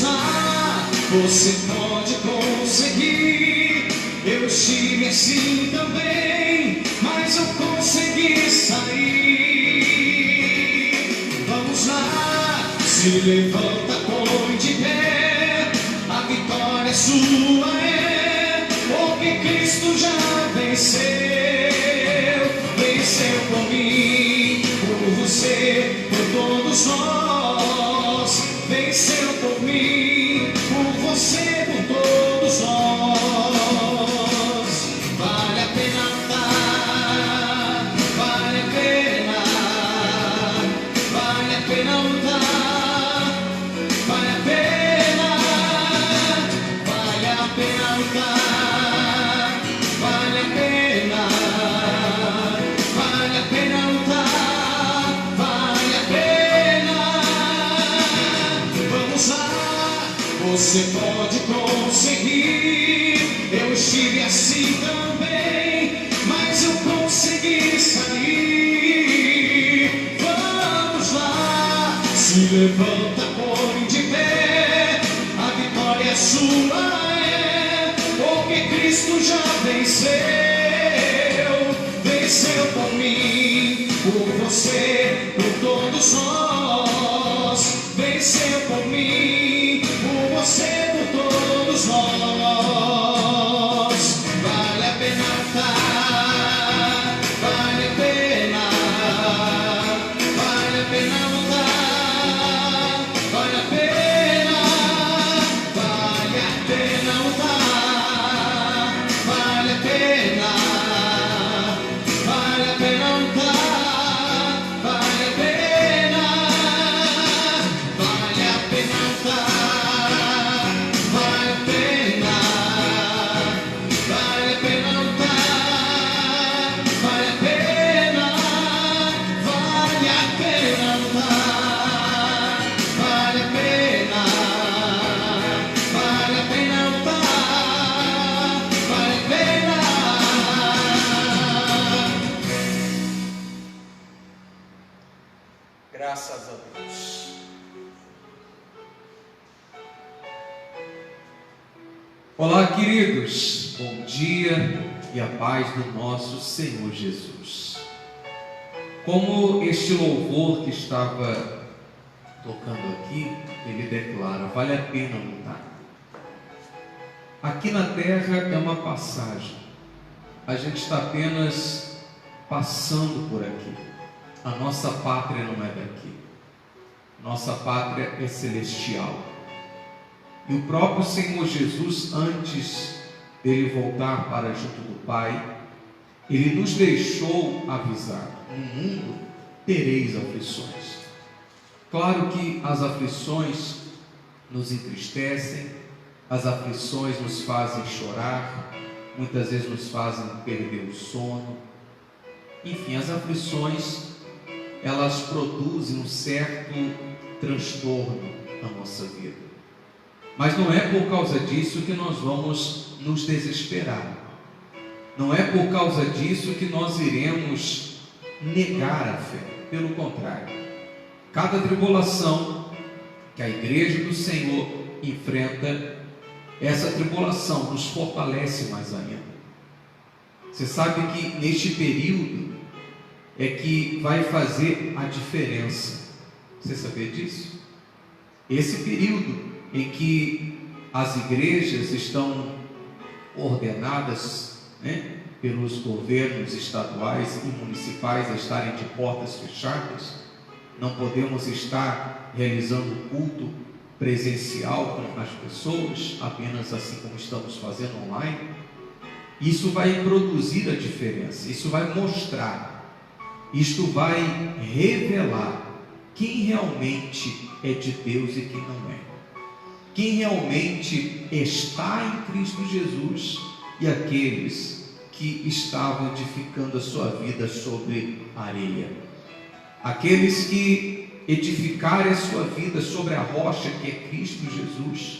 lá, você pode conseguir. Eu estive assim também, mas eu consegui sair. Vamos lá, se levanta, põe de pé, a vitória é sua, porque Cristo já venceu, venceu por mim, por você, por todos nós, venceu por mim, por você, por todos nós. Vale a pena lutar, vale a pena, vale a pena lutar, vale a pena, vale a pena lutar, vale a pena, vale a pena lutar, vale a pena. Vamos lá, você pode conseguir. Eu estive assim também, mas eu consegui sair. Vamos lá, se levanta, põe de pé, a vitória é sua, porque Cristo já venceu, venceu por mim, por você, por todos nós, venceu por mim, por você, por todos nós. Vale a pena lutar, vale a pena, vale a pena lutar, vale a pena, vale a pena lutar, vale a pena, vale a pena lutar, vale a pena, vale a pena lutar, vale a pena, vale a pena lutar, vale a pena, vale a pena lutar, vale a pena, vale a pena lutar, vale a pena. Graças a Deus. Olá, queridos, bom dia e a paz do nosso Senhor Jesus. Como este louvor que estava tocando aqui, ele declara: vale a pena lutar. Aqui na terra é uma passagem, a gente está apenas passando por aqui. A nossa pátria não é daqui, nossa pátria é celestial. E o próprio Senhor Jesus, antes dele voltar para junto do Pai, ele nos deixou avisar: no mundo tereis aflições. Claro que as aflições nos entristecem, as aflições nos fazem chorar, muitas vezes nos fazem perder o sono. Enfim, as aflições, elas produzem um certo transtorno na nossa vida. Mas não é por causa disso que nós vamos nos desesperar. Não é por causa disso que nós iremos negar a fé. Pelo contrário, cada tribulação que a igreja do Senhor enfrenta, essa tribulação nos fortalece mais ainda. Você sabe que neste período é que vai fazer a diferença. Você sabia disso? Esse período em que as igrejas estão ordenadas, pelos governos estaduais e municipais a estarem de portas fechadas, não podemos estar realizando culto presencial com as pessoas, apenas assim como estamos fazendo online. Isso vai produzir a diferença, isso vai mostrar, isto vai revelar quem realmente é de Deus e quem não é, quem realmente está em Cristo Jesus e aqueles que estavam edificando a sua vida sobre areia. Aqueles que edificarem a sua vida sobre a rocha que é Cristo Jesus,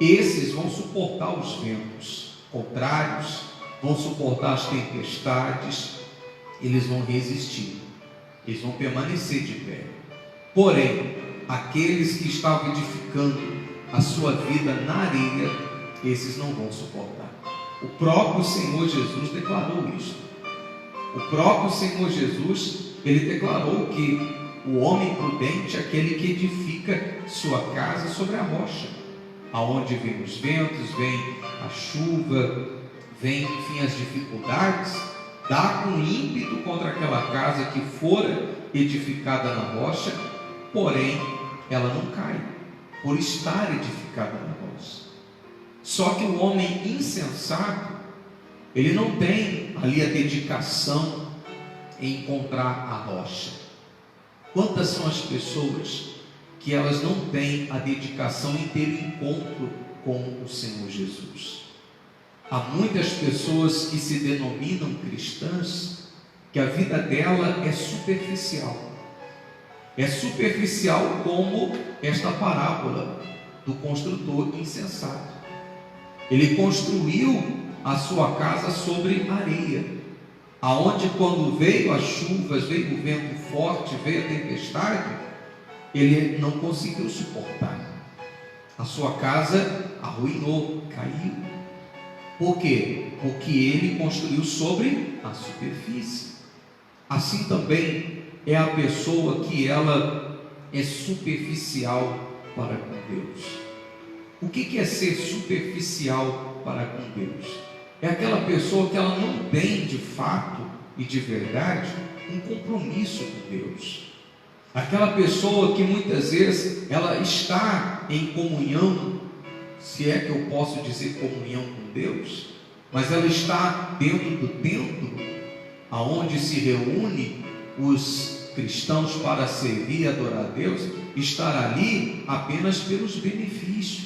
esses vão suportar os ventos contrários, vão suportar as tempestades, eles vão resistir, eles vão permanecer de pé. Porém, aqueles que estavam edificando a sua vida na areia, esses não vão suportar. O próprio Senhor Jesus declarou isso. O próprio Senhor Jesus, ele declarou que o homem prudente é aquele que edifica sua casa sobre a rocha, aonde vem os ventos, vem a chuva, vem, enfim, as dificuldades, dá com ímpeto contra aquela casa que fora edificada na rocha, porém ela não cai, por estar edificada na rocha. Só que o homem insensato, ele não tem ali a dedicação em encontrar a rocha. Quantas são as pessoas que elas não têm a dedicação em ter encontro com o Senhor Jesus? Há muitas pessoas que se denominam cristãs, que a vida dela é superficial. É superficial como esta parábola do construtor insensato. Ele construiu a sua casa sobre areia, aonde quando veio as chuvas, veio o vento forte, veio a tempestade, ele não conseguiu suportar. A sua casa arruinou, caiu. Por quê? Porque ele construiu sobre a superfície. Assim também é a pessoa que ela é superficial para com Deus. O que é ser superficial para com Deus? É aquela pessoa que ela não tem de fato e de verdade um compromisso com Deus. Aquela pessoa que muitas vezes ela está em comunhão, se é que eu posso dizer comunhão com Deus, mas ela está dentro do templo, aonde se reúne os cristãos para servir e adorar a Deus, estar ali apenas pelos benefícios.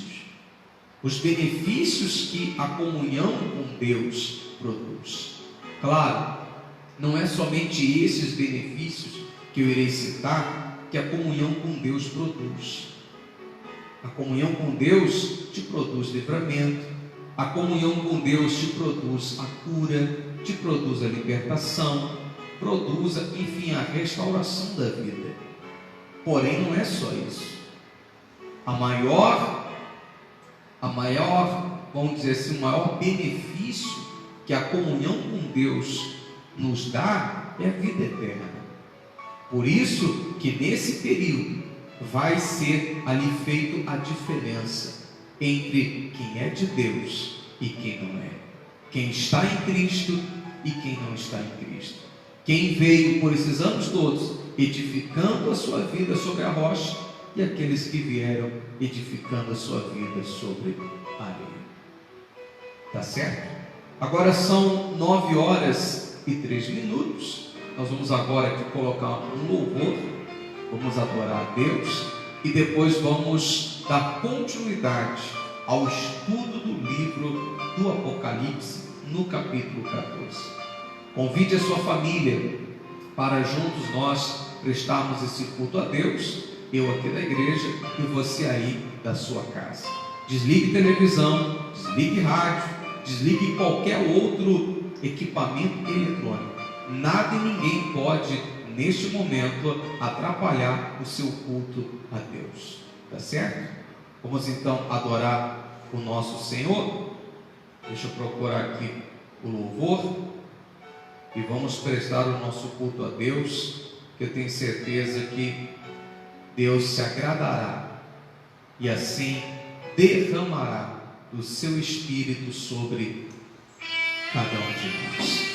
Os benefícios que a comunhão com Deus produz. Claro, não é somente esses benefícios que eu irei citar que a comunhão com Deus produz. A comunhão com Deus te produz livramento, a comunhão com Deus te produz a cura, te produz a libertação, produz, enfim, a restauração da vida. Porém, não é só isso. A maior, vamos dizer assim, o maior benefício que a comunhão com Deus nos dá é a vida eterna. Por isso que nesse período vai ser ali feito a diferença entre quem é de Deus e quem não é, quem está em Cristo e quem não está em Cristo, quem veio por esses anos todos edificando a sua vida sobre a rocha e aqueles que vieram edificando a sua vida sobre a areia. Tá certo? Agora são 9h03. Nós vamos agora aqui colocar um louvor, vamos adorar a Deus e depois vamos dar continuidade ao estudo do livro do Apocalipse no capítulo 14. Convide a sua família para juntos nós prestarmos esse culto a Deus, eu aqui da igreja e você aí da sua casa. Desligue televisão, desligue rádio, desligue qualquer outro equipamento eletrônico. Nada e ninguém pode, neste momento, atrapalhar o seu culto a Deus. Tá certo? Vamos então adorar o nosso Senhor. Deixa eu procurar aqui o louvor e vamos prestar o nosso culto a Deus, que eu tenho certeza que Deus se agradará e assim derramará do seu Espírito sobre cada um de nós.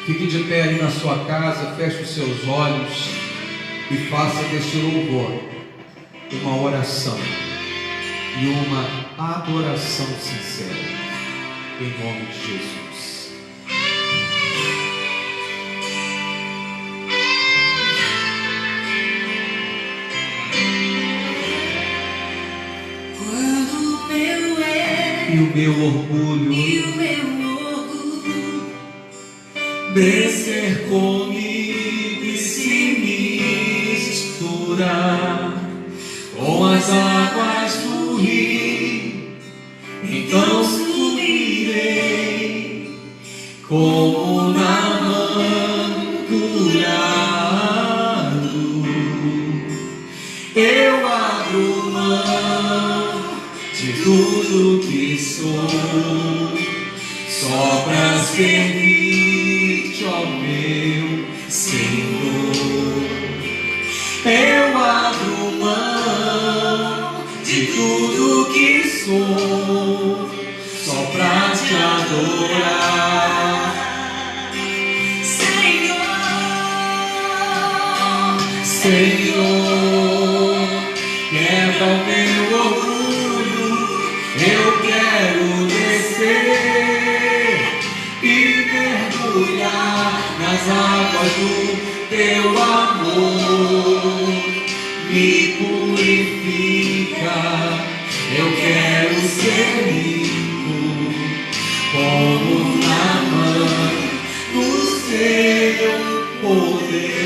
Fique de pé aí na sua casa, feche os seus olhos e faça deste louvor uma oração e uma adoração sincera, em nome de Jesus. Quando o meu E o meu orgulho descer comigo e se misturar com as águas do rio, então subirei como namanculado. Eu abro mão de tudo que sou, só pra servir-te, ó meu Senhor. Eu abro mão de tudo que sou, só pra te adorar. Senhor, quebra o meu orgulho, eu quero descer e mergulhar nas águas do teu amor. Me purifica, eu quero ser limpo, como na mão do seu poder.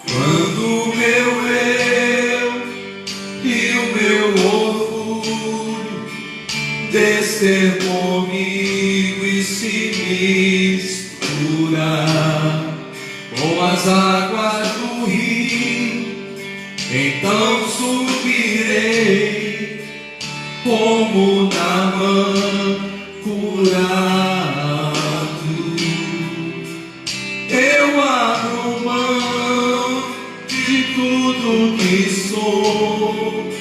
Quando o meu eu e o meu orgulho descer comigo e se misturar com as águas do rio, então subirei como na curado. Eu abro mão de tudo que sou,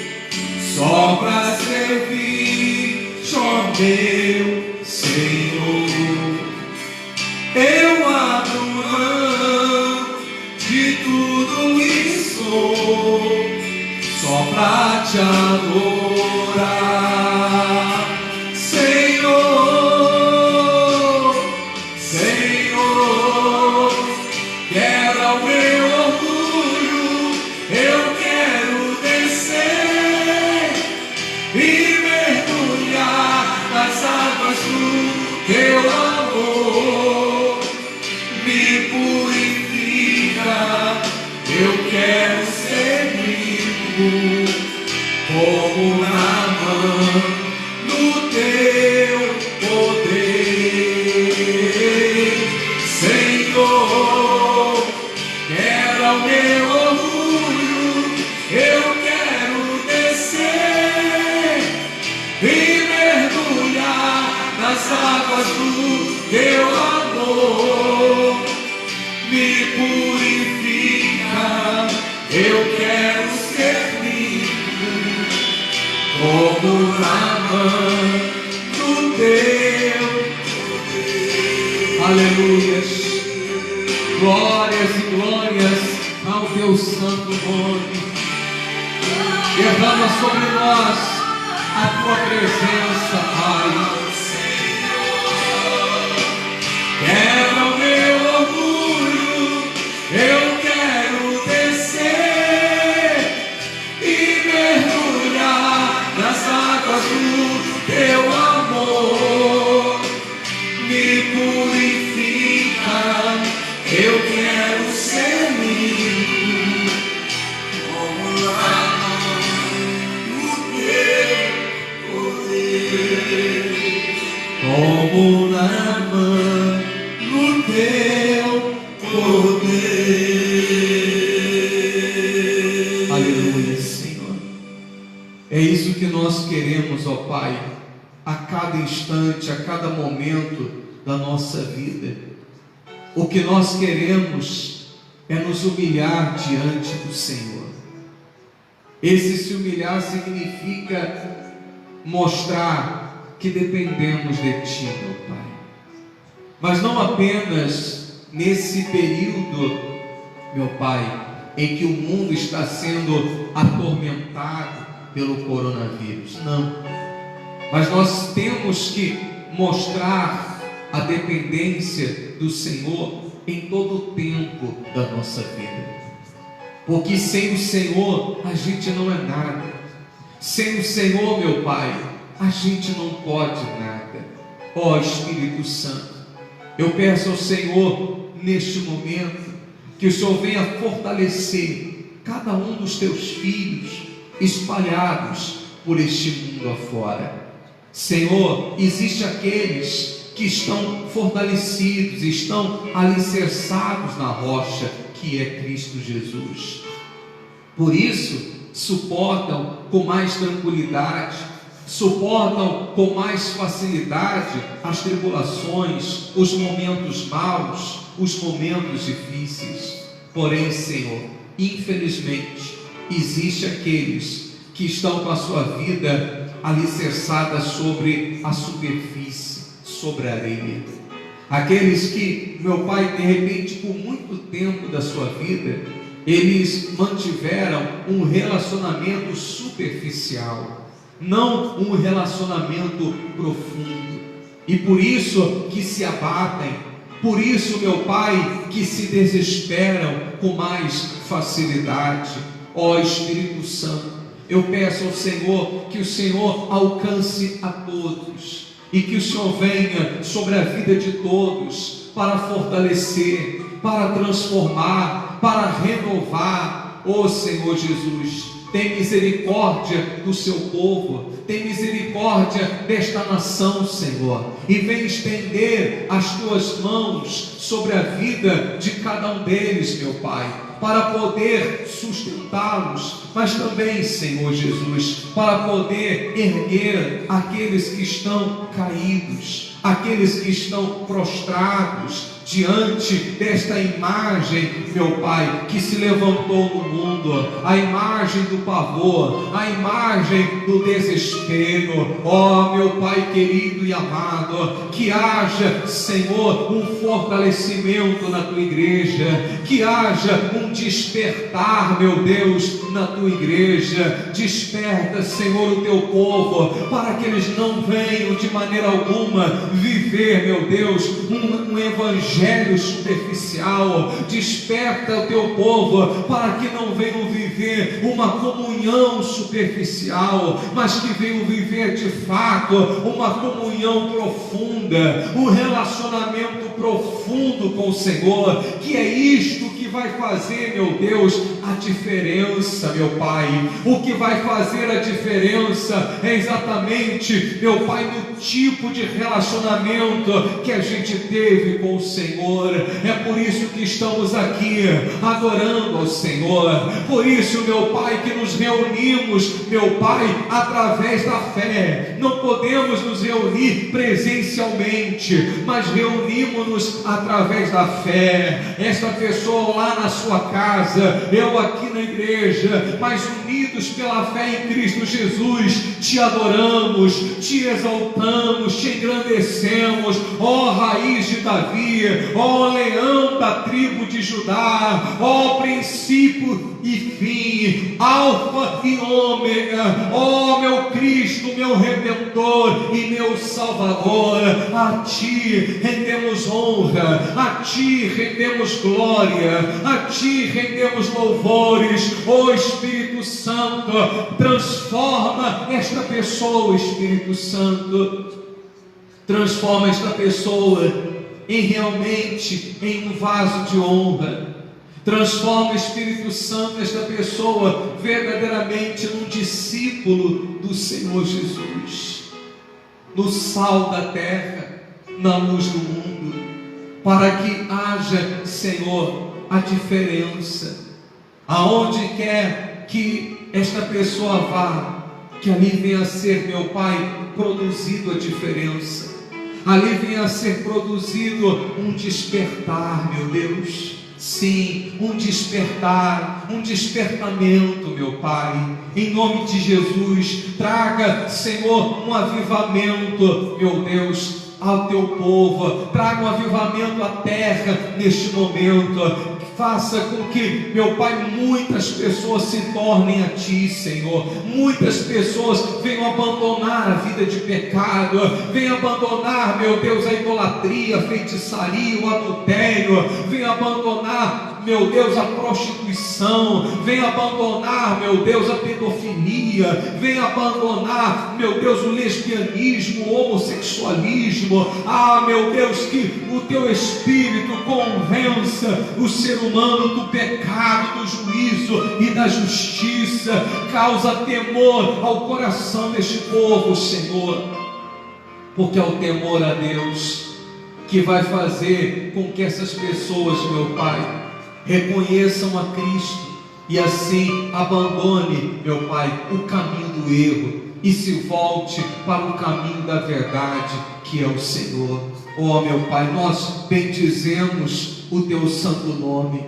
só pra servir, ó meu Senhor. Eu abro mão de tudo que sou, só pra te adorar. Senhor, Senhor, quebra o meu orgulho, eu quero descer e mergulhar nas águas do teu amor. Me purifica, eu quero ser limpo, como na mão do teu poder. Senhor, quebra o meu orgulho, eu quero descer e mergulhar nas águas do teu amor. Me purifica, eu quero ser limpo, como na mão do teu poder. Aleluias, glórias e glórias ao teu santo nome. Derrama sobre nós a tua presença, Pai. Quebra o meu orgulho, eu quero descer e mergulhar nas águas do teu amor. Me purifica, eu quero ser limpo, como na mão do teu poder. Como na mão do teu poder. Aleluia, Senhor. É isso que nós queremos, ó Pai, a cada instante, a cada momento da nossa vida. O que nós queremos é nos humilhar diante do Senhor. Esse se humilhar significa mostrar que dependemos de Ti, meu Pai. Mas não apenas nesse período, meu Pai, em que o mundo está sendo atormentado pelo coronavírus, não. Mas nós temos que mostrar a dependência do Senhor em todo o tempo da nossa vida. Porque sem o Senhor a gente não é nada. Sem o Senhor, meu Pai, a gente não pode nada. Ó Espírito Santo, eu peço ao Senhor neste momento que o Senhor venha fortalecer cada um dos teus filhos espalhados por este mundo afora. Senhor, existem aqueles que estão fortalecidos, estão alicerçados na rocha que é Cristo Jesus. Por isso, suportam com mais tranquilidade, suportam com mais facilidade as tribulações, os momentos maus, os momentos difíceis. Porém, Senhor, infelizmente, existe aqueles que estão com a sua vida alicerçada sobre a superfície, sobre a areia. Aqueles que, meu Pai, de repente, por muito tempo da sua vida, eles mantiveram um relacionamento superficial, não um relacionamento profundo, e por isso que se abatem, por isso, meu Pai, que se desesperam com mais facilidade. Ó Espírito Santo, eu peço ao Senhor que o Senhor alcance a todos e que o Senhor venha sobre a vida de todos para fortalecer, para transformar, para renovar. Ó Senhor Jesus, tem misericórdia do seu povo, tem misericórdia desta nação, Senhor, e vem estender as tuas mãos sobre a vida de cada um deles, meu Pai, para poder sustentá-los, mas também, Senhor Jesus, para poder erguer aqueles que estão caídos, aqueles que estão prostrados diante desta imagem, meu Pai, que se levantou no mundo, a imagem do pavor, a imagem do desespero. Ó meu Pai querido e amado, que haja, Senhor, um fortalecimento na tua igreja, que haja um despertar, meu Deus, na tua igreja. Desperta, Senhor, o teu povo, para que eles não venham de maneira alguma viver, meu Deus, um evangelho superficial. Desperta o teu povo para que não venham viver uma comunhão superficial, mas que venham viver de fato uma comunhão profunda, um relacionamento profundo com o Senhor, que é isto que vai fazer, meu Deus, a diferença, meu Pai. O que vai fazer a diferença é exatamente, meu Pai, no tipo de relacionamento que a gente teve com o Senhor. É por isso que estamos aqui adorando ao Senhor, por isso, meu Pai, que nos reunimos, meu Pai, através da fé. Não podemos nos reunir presencialmente, mas reunimos-nos através da fé. Esta pessoa lá na sua casa, eu aqui na igreja, mas unidos pela fé em Cristo Jesus, te adoramos, te exaltamos, te engrandecemos, ó raiz de Davi, ó leão da tribo de Judá, ó princípio e fim, alfa e ômega, ó meu Cristo, meu Redentor e meu Salvador. A ti rendemos honra, a ti rendemos glória, a ti rendemos louvores. Ó Espírito Santo, transforma esta pessoa, Espírito Santo, transforma esta pessoa realmente em um vaso de honra. Transforma, Espírito Santo, esta pessoa verdadeiramente num discípulo do Senhor Jesus, no sal da terra, na luz do mundo, para que haja, Senhor, a diferença. Aonde quer que esta pessoa vá, que ali venha a ser, meu Pai, produzido a diferença. Ali venha a ser produzido um despertar, meu Deus. Sim, um despertar, um despertamento, meu Pai. Em nome de Jesus, traga, Senhor, um avivamento, meu Deus, ao teu povo. Traga um avivamento à terra neste momento. Faça com que, meu Pai, muitas pessoas se tornem a Ti, Senhor. Muitas pessoas venham abandonar a vida de pecado, venham abandonar, meu Deus, a idolatria, a feitiçaria, o adultério, venham abandonar, meu Deus, a prostituição, venham abandonar, meu Deus, a pedofilia, venham abandonar, meu Deus, o lesbianismo, o homossexualismo. Ah, meu Deus, que o Teu Espírito convença o ser humano do pecado, do juízo e da justiça. Causa temor ao coração deste povo, Senhor, porque é o temor a Deus que vai fazer com que essas pessoas, meu Pai, reconheçam a Cristo e assim abandone, meu Pai, o caminho do erro e se volte para o caminho da verdade, que é o Senhor. Oh, meu Pai, nós bendizemos o Teu santo nome,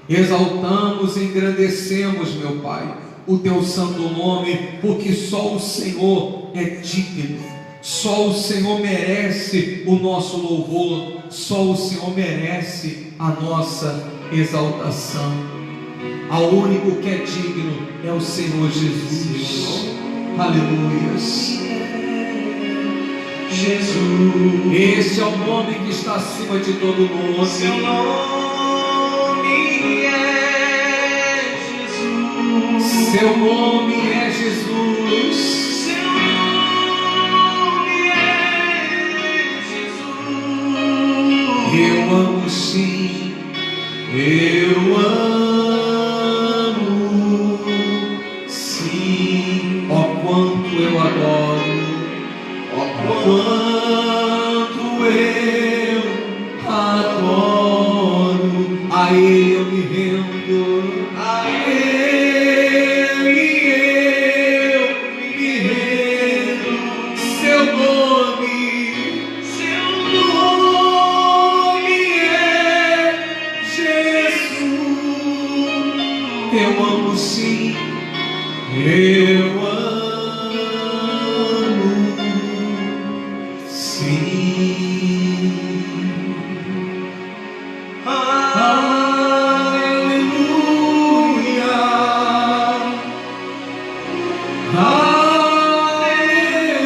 exaltamos e engrandecemos, meu Pai, o Teu santo nome, porque só o Senhor é digno, só o Senhor merece o nosso louvor, só o Senhor merece a nossa exaltação. Ao único que é digno é o Senhor Jesus. Aleluias. Jesus, Esse é o nome que está acima de todo nome. seu nome é Jesus. Seu nome é Jesus. Seu nome é Jesus. Eu amo sim, eu amo sim. Ó quanto eu adoro, ó quanto eu adoro. A Ele eu me rendo, a Ele eu me rendo. Seu nome é Jesus. Eu amo sim, eu amo sim. Aleluia,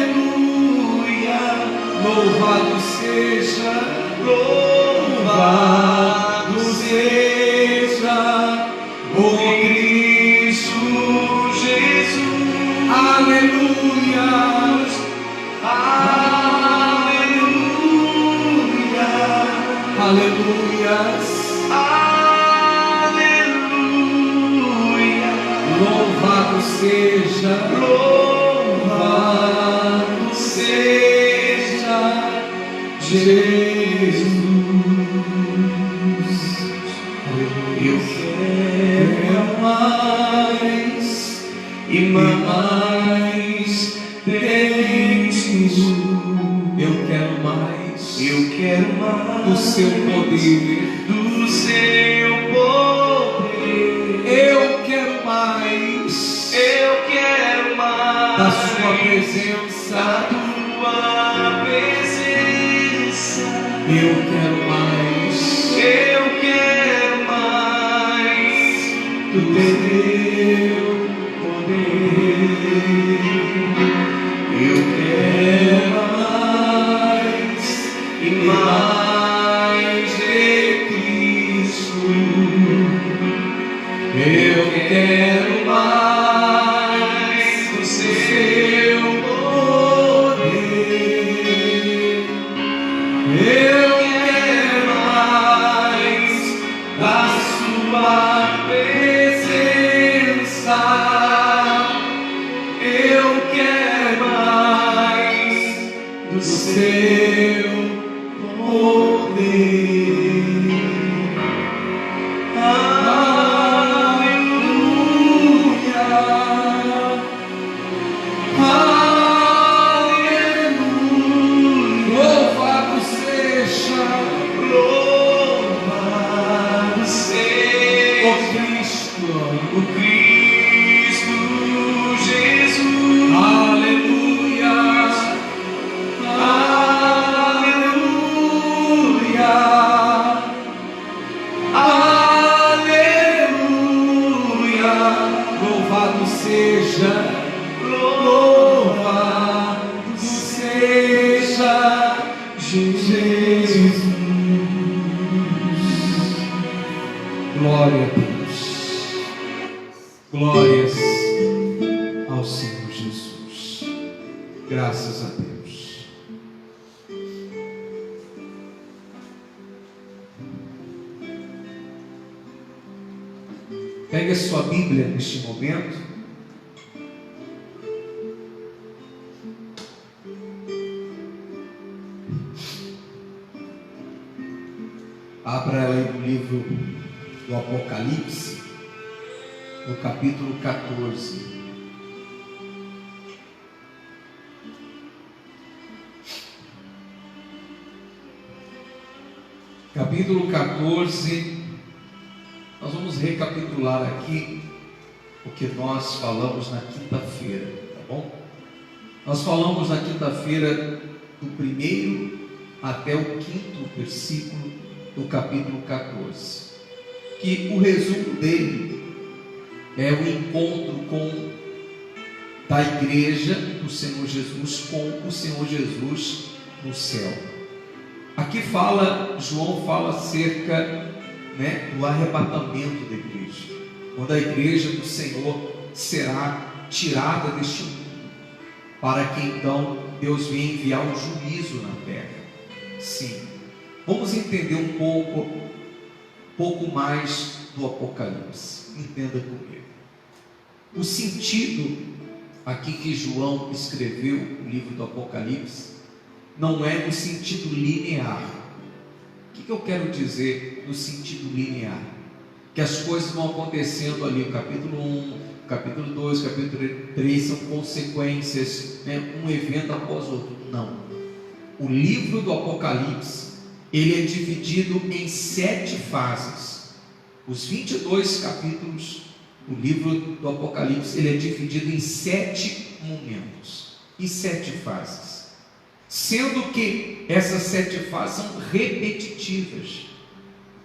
aleluia. Louvado seja, louvado seja o Cristo Jesus. Aleluia, aleluia, aleluias, Aleluia. louvado seja, louvado seja Jesus. Eu quero mais e mais Cristo. Eu quero mais do seu poder, do seu poder. eu quero mais da sua presença, da tua presença. eu quero mais Do do teu poder. Eu quero mais e mais de Cristo. Eu quero mais do seu poder. Eu quero mais da sua presença. Eu quero mais do seu poder. Aleluia, aleluia. Louvado seja, louvado seja ó Cristo, o Cristo Jesus. aleluia, aleluia, aleluia. Louvado seja, louvado seja Jesus. Glória a Deus, glórias ao Senhor Jesus. Graças a Deus. Pegue a sua Bíblia neste momento. Abra ela aí no livro do Apocalipse. no capítulo 14. Capítulo 14, nós vamos recapitular aqui o que nós falamos na quinta-feira, tá bom? Nós falamos na quinta-feira do primeiro até o quinto versículo do capítulo 14, que o resumo dele é o encontro da igreja do Senhor Jesus com o Senhor Jesus no céu. Aqui João fala acerca, do arrebatamento da igreja, quando a igreja do Senhor será tirada deste mundo, para que então Deus venha enviar um juízo na terra. Sim, vamos entender um pouco mais do Apocalipse. Entenda comigo. O sentido aqui que João escreveu o livro do Apocalipse não é no sentido linear. O que eu quero dizer no sentido linear? Que as coisas vão acontecendo ali, o capítulo 1, capítulo 2, capítulo 3 são consequências, um evento após outro. Não. O livro do Apocalipse, ele é dividido em 7 fases. Os 22 capítulos do livro do Apocalipse, ele é dividido em 7 momentos, em 7 fases. Sendo que essas 7 fases são repetitivas.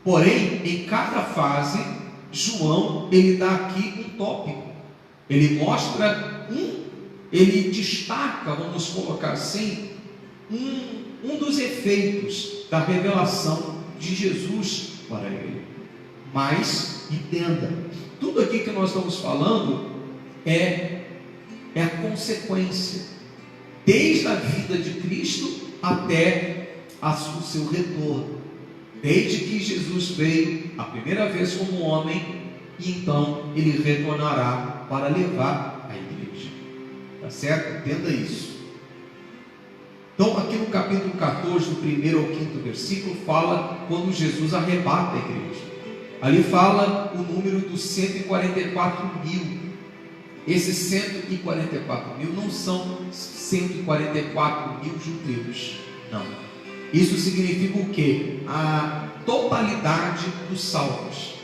Porém, em cada fase, João, ele dá aqui um tópico. Ele mostra ele destaca, vamos colocar assim, um dos efeitos da revelação de Jesus para ele. Mas, entenda, tudo aqui que nós estamos falando é a consequência, desde a vida de Cristo até o seu retorno, desde que Jesus veio a primeira vez como homem, e então ele retornará para levar a igreja, tá certo? Entenda isso. Então aqui no capítulo 14, do primeiro ao quinto versículo, fala quando Jesus arrebata a igreja. Ali fala o número dos 144 mil. Esses 144 mil não são 144 mil judeus, não. Isso significa o quê? A totalidade dos salvos,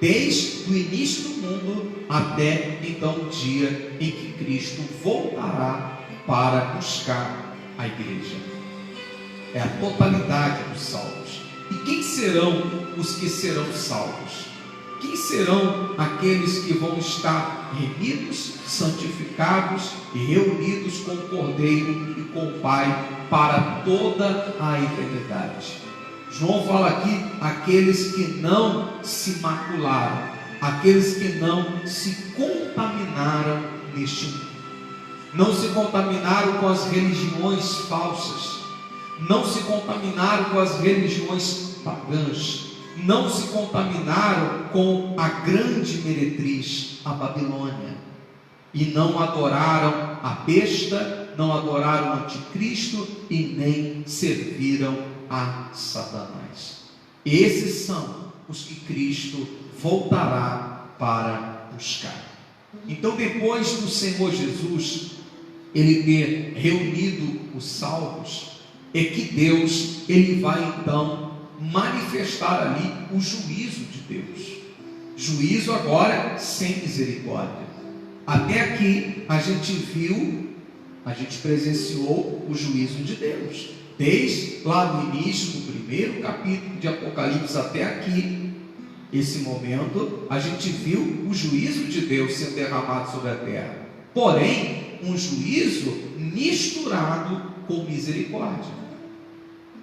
desde o início do mundo até então o dia em que Cristo voltará para buscar a igreja. É a totalidade dos salvos. E quem serão os que serão salvos? Quem serão aqueles que vão estar remidos, santificados e reunidos com o Cordeiro e com o Pai para toda a eternidade? João fala aqui, aqueles que não se macularam, aqueles que não se contaminaram neste mundo, não se contaminaram com as religiões falsas, não se contaminaram com as religiões pagãs, não se contaminaram com a grande meretriz, a Babilônia, e não adoraram a besta, não adoraram o anticristo e nem serviram a Satanás. Esses são os que Cristo voltará para buscar. Então, depois do Senhor Jesus ele ter reunido os salvos, é que Deus ele vai então manifestar ali o juízo de Deus. Juízo agora sem misericórdia. Até aqui a gente viu, a gente presenciou o juízo de Deus, desde lá no início do primeiro capítulo de Apocalipse até aqui. Esse momento a gente viu o juízo de Deus sendo derramado sobre a terra, porém um juízo misturado com misericórdia.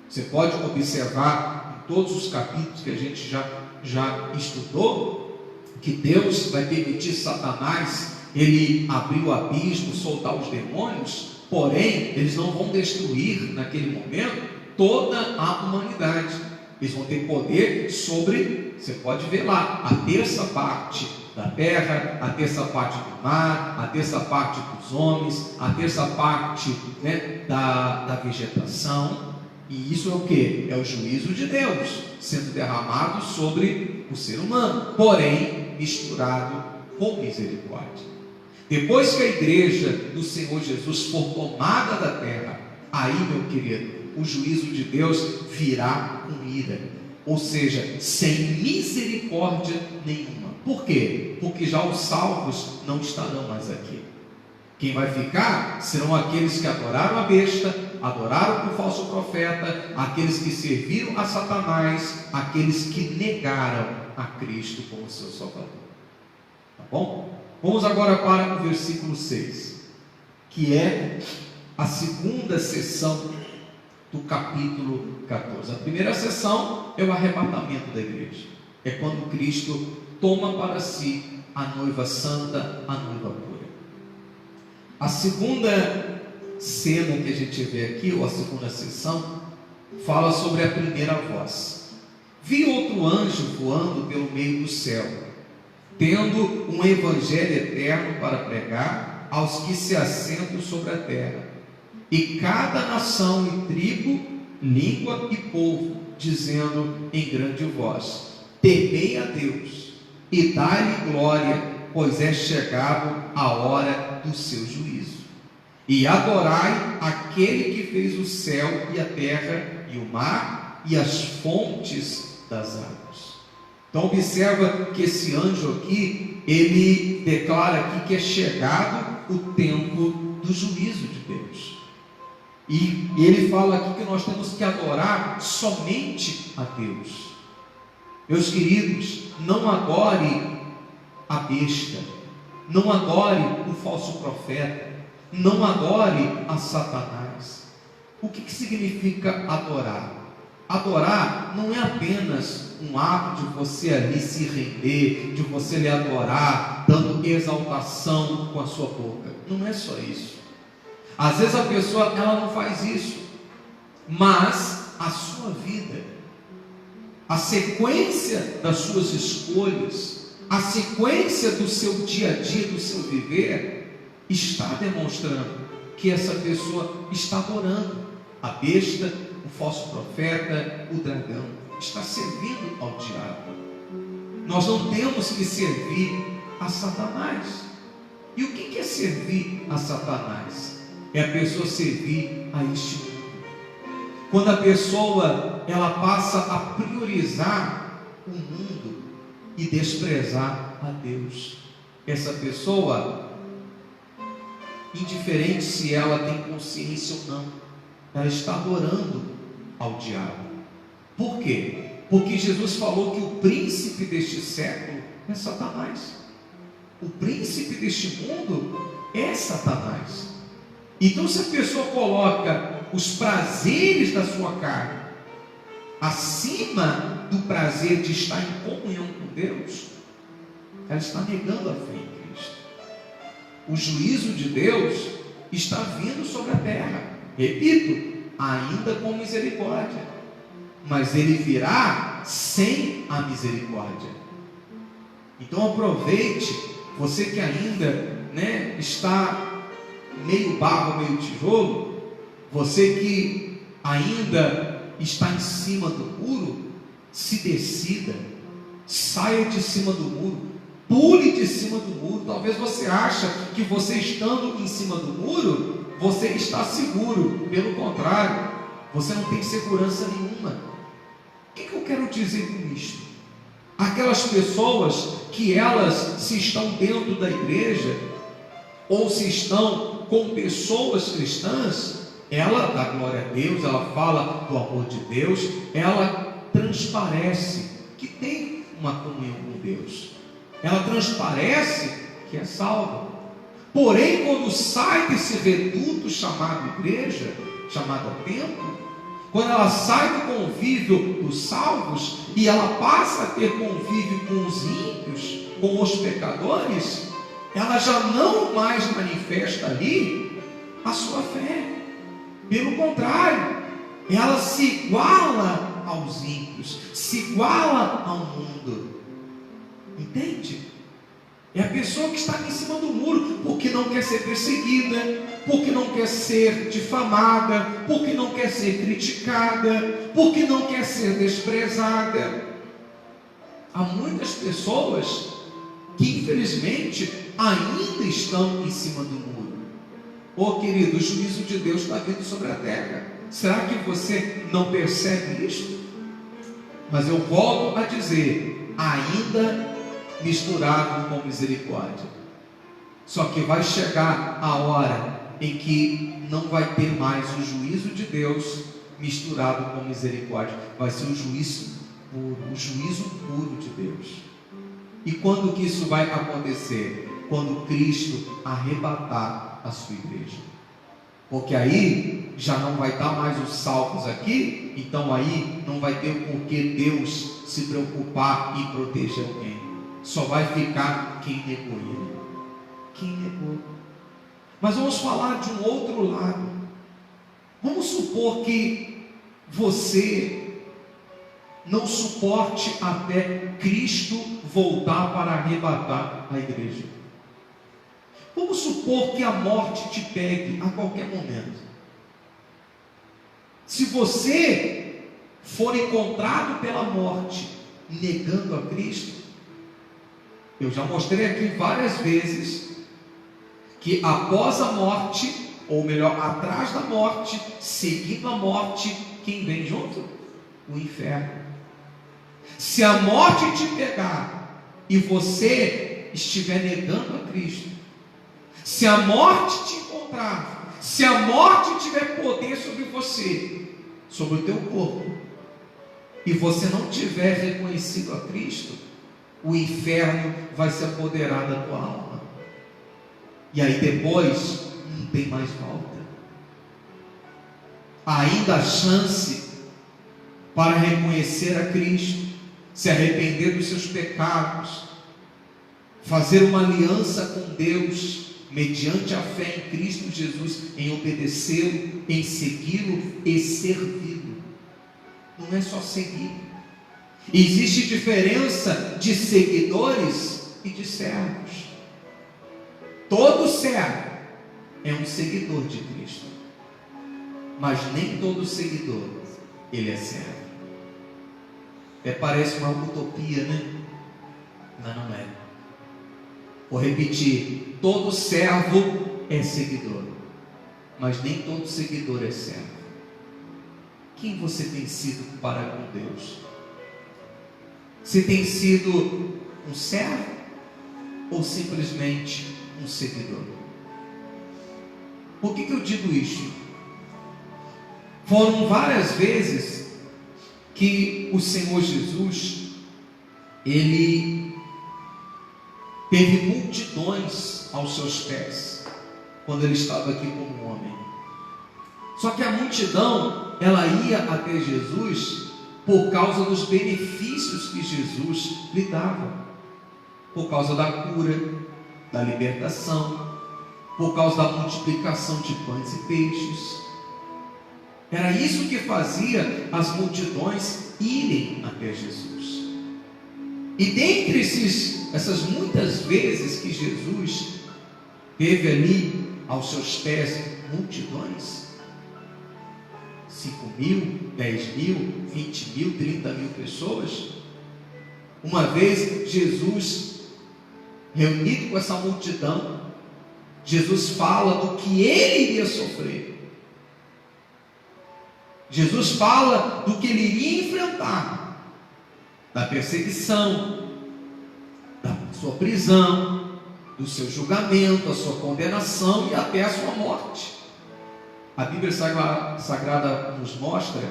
Você pode observar em todos os capítulos que a gente já estudou, que Deus vai permitir Satanás ele abrir o abismo, soltar os demônios, porém eles não vão destruir naquele momento toda a humanidade. Eles vão ter poder sobre, você pode ver lá, a terça parte da terra, a terça parte do mar, a terça parte dos homens, a terça parte da vegetação. E isso é o que? É o juízo de Deus sendo derramado sobre o ser humano, porém misturado com misericórdia. Depois que a igreja do Senhor Jesus for tomada da terra, aí, meu querido, o juízo de Deus virá com ira, ou seja, sem misericórdia nenhuma. Por quê? Porque já os salvos não estarão mais aqui. Quem vai ficar serão aqueles que adoraram a besta, adoraram o falso profeta, aqueles que serviram a Satanás, aqueles que negaram a Cristo como seu Salvador. Tá bom? Vamos agora para o versículo 6, que é a segunda sessão do capítulo 14. A primeira sessão é o arrebatamento da igreja. É quando Cristo toma para si a noiva santa, a noiva pura. A segunda cena que a gente vê aqui, ou a segunda sessão, fala sobre a primeira voz. Vi outro anjo voando pelo meio do céu, tendo um evangelho eterno para pregar aos que se assentam sobre a terra, e cada nação e tribo, língua e povo, dizendo em grande voz: temei a Deus e dai-lhe glória, pois é chegado a hora do seu juízo. E adorai aquele que fez o céu e a terra e o mar e as fontes das águas. Então observa que esse anjo aqui, ele declara aqui que é chegado o tempo do juízo de Deus. E ele fala aqui que nós temos que adorar somente a Deus. Meus queridos, não adore a besta, não adore o falso profeta, não adore a Satanás. O que significa adorar? Adorar não é apenas um ato de você ali se render, de você lhe adorar, dando exaltação com a sua boca. Não é só isso. Às vezes a pessoa ela não faz isso, mas a sua vida, a sequência das suas escolhas, a sequência do seu dia a dia, do seu viver, está demonstrando que essa pessoa está adorando a besta, o falso profeta, o dragão, está servindo ao diabo. Nós não temos que servir a Satanás. E o que é servir a Satanás? É a pessoa servir a este mundo. Quando a pessoa ela passa a priorizar o mundo e desprezar a Deus, essa pessoa, indiferente se ela tem consciência ou não, ela está adorando ao diabo. Por quê? Porque Jesus falou que o príncipe deste século é Satanás. O príncipe deste mundo é Satanás. Então, se a pessoa coloca os prazeres da sua carne acima do prazer de estar em comunhão com Deus, ela está negando a fé em Cristo. O juízo de Deus está vindo sobre a terra. Repito, ainda com misericórdia, mas ele virá sem a misericórdia. Então aproveite, você que ainda está meio barro, meio tijolo, você que ainda está em cima do muro, se decida, saia de cima do muro, pule de cima do muro. Talvez você ache que você estando em cima do muro, você está seguro. Pelo contrário, você não tem segurança nenhuma. O que eu quero dizer com isto? Aquelas pessoas que elas se estão dentro da igreja, ou se estão com pessoas cristãs, ela dá glória a Deus, ela fala do amor de Deus, ela transparece que tem uma comunhão com Deus, ela transparece que é salva. Porém, quando sai desse reduto chamado igreja, chamado templo, quando ela sai do convívio dos salvos e ela passa a ter convívio com os ímpios, com os pecadores, ela já não mais manifesta ali a sua fé. Pelo contrário, ela se iguala aos ímpios, se iguala ao mundo. Entende? É a pessoa que está em cima do muro, porque não quer ser perseguida, porque não quer ser difamada, porque não quer ser criticada, porque não quer ser desprezada. Há muitas pessoas que infelizmente ainda estão em cima do muro. Oh querido, o juízo de Deus está vindo sobre a terra. Será que você não percebe isto? Mas eu volto a dizer, ainda misturado com misericórdia. Só que vai chegar a hora em que não vai ter mais o juízo de Deus misturado com misericórdia. Vai ser o juízo puro de Deus. E quando que isso vai acontecer? Quando Cristo arrebatar a sua igreja. Porque aí já não vai estar mais os salvos aqui, então aí não vai ter por que Deus se preocupar em proteger alguém. Só vai ficar quem negou ele. Quem negou. Mas vamos falar de um outro lado. Vamos supor que você não suporte até Cristo voltar para arrebatar a igreja. Vamos supor que a morte te pegue a qualquer momento. Se você for encontrado pela morte negando a Cristo, eu já mostrei aqui várias vezes que após a morte, ou melhor, atrás da morte, seguindo a morte, quem vem junto? O inferno. Se a morte te pegar e você estiver negando a Cristo, se a morte te encontrar, se a morte tiver poder sobre você, sobre o teu corpo, e você não tiver reconhecido a Cristo, o inferno vai se apoderar da tua alma. E aí depois não tem mais volta. Ainda há chance para reconhecer a Cristo, se arrepender dos seus pecados, fazer uma aliança com Deus, mediante a fé em Cristo Jesus, em obedecê-lo, em segui-lo e servi-lo. Não é só seguir. Existe diferença de seguidores e de servos. Todo servo é um seguidor de Cristo, mas nem todo seguidor ele é servo. Parece uma utopia, né? Mas não é. Vou repetir: todo servo é seguidor, mas nem todo seguidor é servo. Quem você tem sido para com Deus? Você tem sido um servo ou simplesmente um seguidor? Por que eu digo isso? Foram várias vezes que o Senhor Jesus, ele teve multidões aos seus pés, quando ele estava aqui como homem. Só que a multidão, ela ia até Jesus por causa dos benefícios que Jesus lhe dava, por causa da cura, da libertação, por causa da multiplicação de pães e peixes. Era isso que fazia as multidões irem até Jesus. E dentre essas muitas vezes que Jesus teve ali aos seus pés multidões, 5.000, 10.000, 20.000, 30.000 pessoas, uma vez Jesus, reunido com essa multidão, Jesus fala do que ele iria sofrer. Jesus fala do que ele iria enfrentar, da perseguição, da sua prisão, do seu julgamento, a sua condenação e até a sua morte. A Bíblia Sagrada nos mostra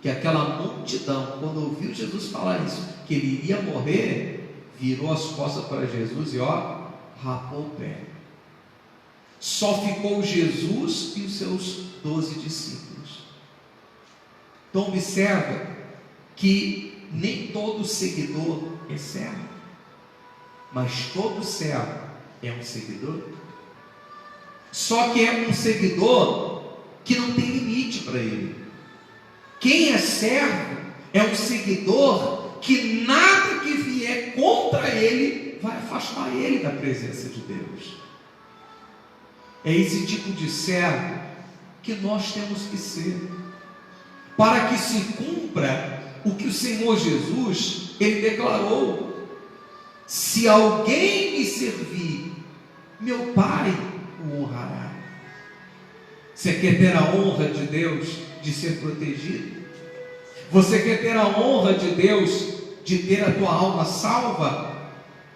que aquela multidão, quando ouviu Jesus falar isso, que ele iria morrer, virou as costas para Jesus e rapou o pé. Só ficou Jesus e os seus 12 discípulos. Então observa que nem todo seguidor é servo, mas todo servo é um seguidor. Só que é um seguidor que não tem limite para ele. Quem é servo é um seguidor que nada que vier contra ele vai afastar ele da presença de Deus. É esse tipo de servo que nós temos que ser, para que se cumpra o que o Senhor Jesus, ele declarou: Se alguém me servir, meu Pai o honrará. Você quer ter a honra de Deus de ser protegido? Você quer ter a honra de Deus de ter a tua alma salva?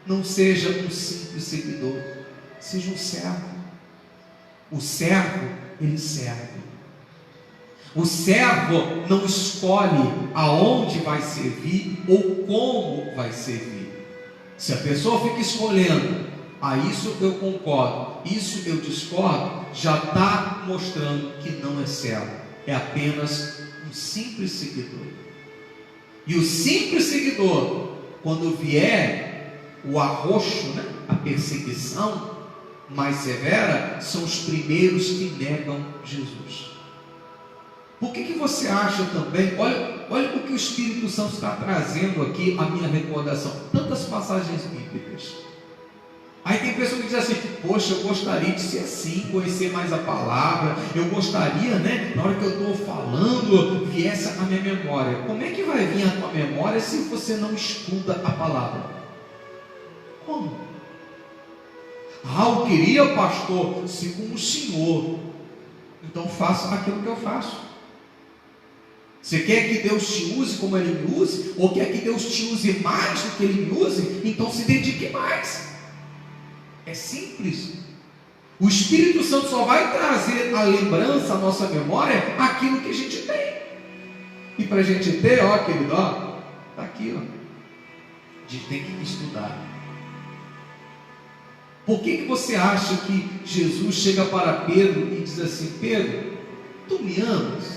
Não seja um simples seguidor, seja um servo. O servo, ele serve. O servo não escolhe aonde vai servir ou como vai servir. Se a pessoa fica escolhendo, isso eu concordo, isso eu discordo, já está mostrando que não é servo, é apenas um simples seguidor. E o simples seguidor, quando vier o arroxo, a perseguição mais severa, são os primeiros que negam Jesus. Por que você acha também, olha o que o Espírito Santo está trazendo aqui à minha recordação, tantas passagens bíblicas. Aí tem pessoa que diz assim: poxa, eu gostaria de ser assim, conhecer mais a palavra, eu gostaria, na hora que eu estou falando, viesse a minha memória. Como é que vai vir a tua memória se você não estuda a palavra? Como? Eu queria, pastor, segundo o Senhor, então faça aquilo que eu faço. Você quer que Deus te use como Ele me use? Ou quer que Deus te use mais do que Ele me use? Então se dedique mais. É simples. O Espírito Santo só vai trazer a lembrança, a nossa memória, aquilo que a gente tem. E para a gente ter, querido, está aqui, a gente tem que estudar. Por que você acha que Jesus chega para Pedro e diz assim: Pedro, tu me amas?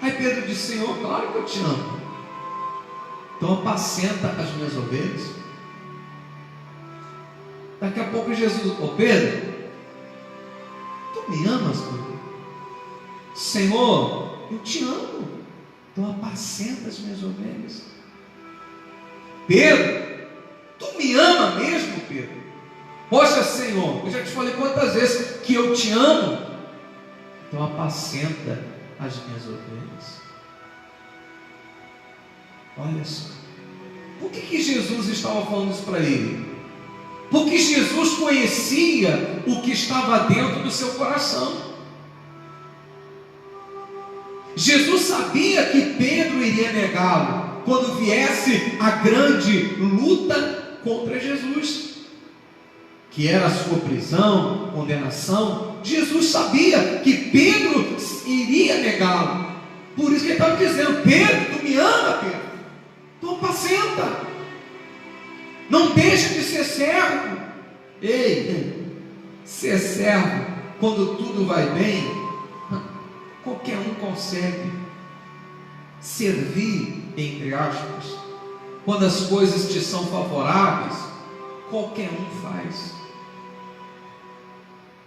Aí Pedro diz: Senhor, claro que eu te amo. Então apacenta as minhas ovelhas. Daqui a pouco Jesus: Pedro, tu me amas, Pedro? Senhor, eu te amo. Então apacenta as minhas ovelhas. Pedro, tu me ama mesmo, Pedro? Poxa, Senhor, eu já te falei quantas vezes que eu te amo. Então apacenta as minhas ovelhas. Olha só. Por que Jesus estava falando isso para ele? Porque Jesus conhecia o que estava dentro do seu coração. Jesus sabia que Pedro iria negá-lo quando viesse a grande luta contra Jesus, que era a sua prisão, condenação. Jesus sabia que Pedro iria negá-lo. Por isso que ele estava dizendo: Pedro, tu me ama, Pedro? Então apacenta. Não deixa de ser servo. Ei, ser servo, quando tudo vai bem, qualquer um consegue. Servir, entre aspas, quando as coisas te são favoráveis, qualquer um faz.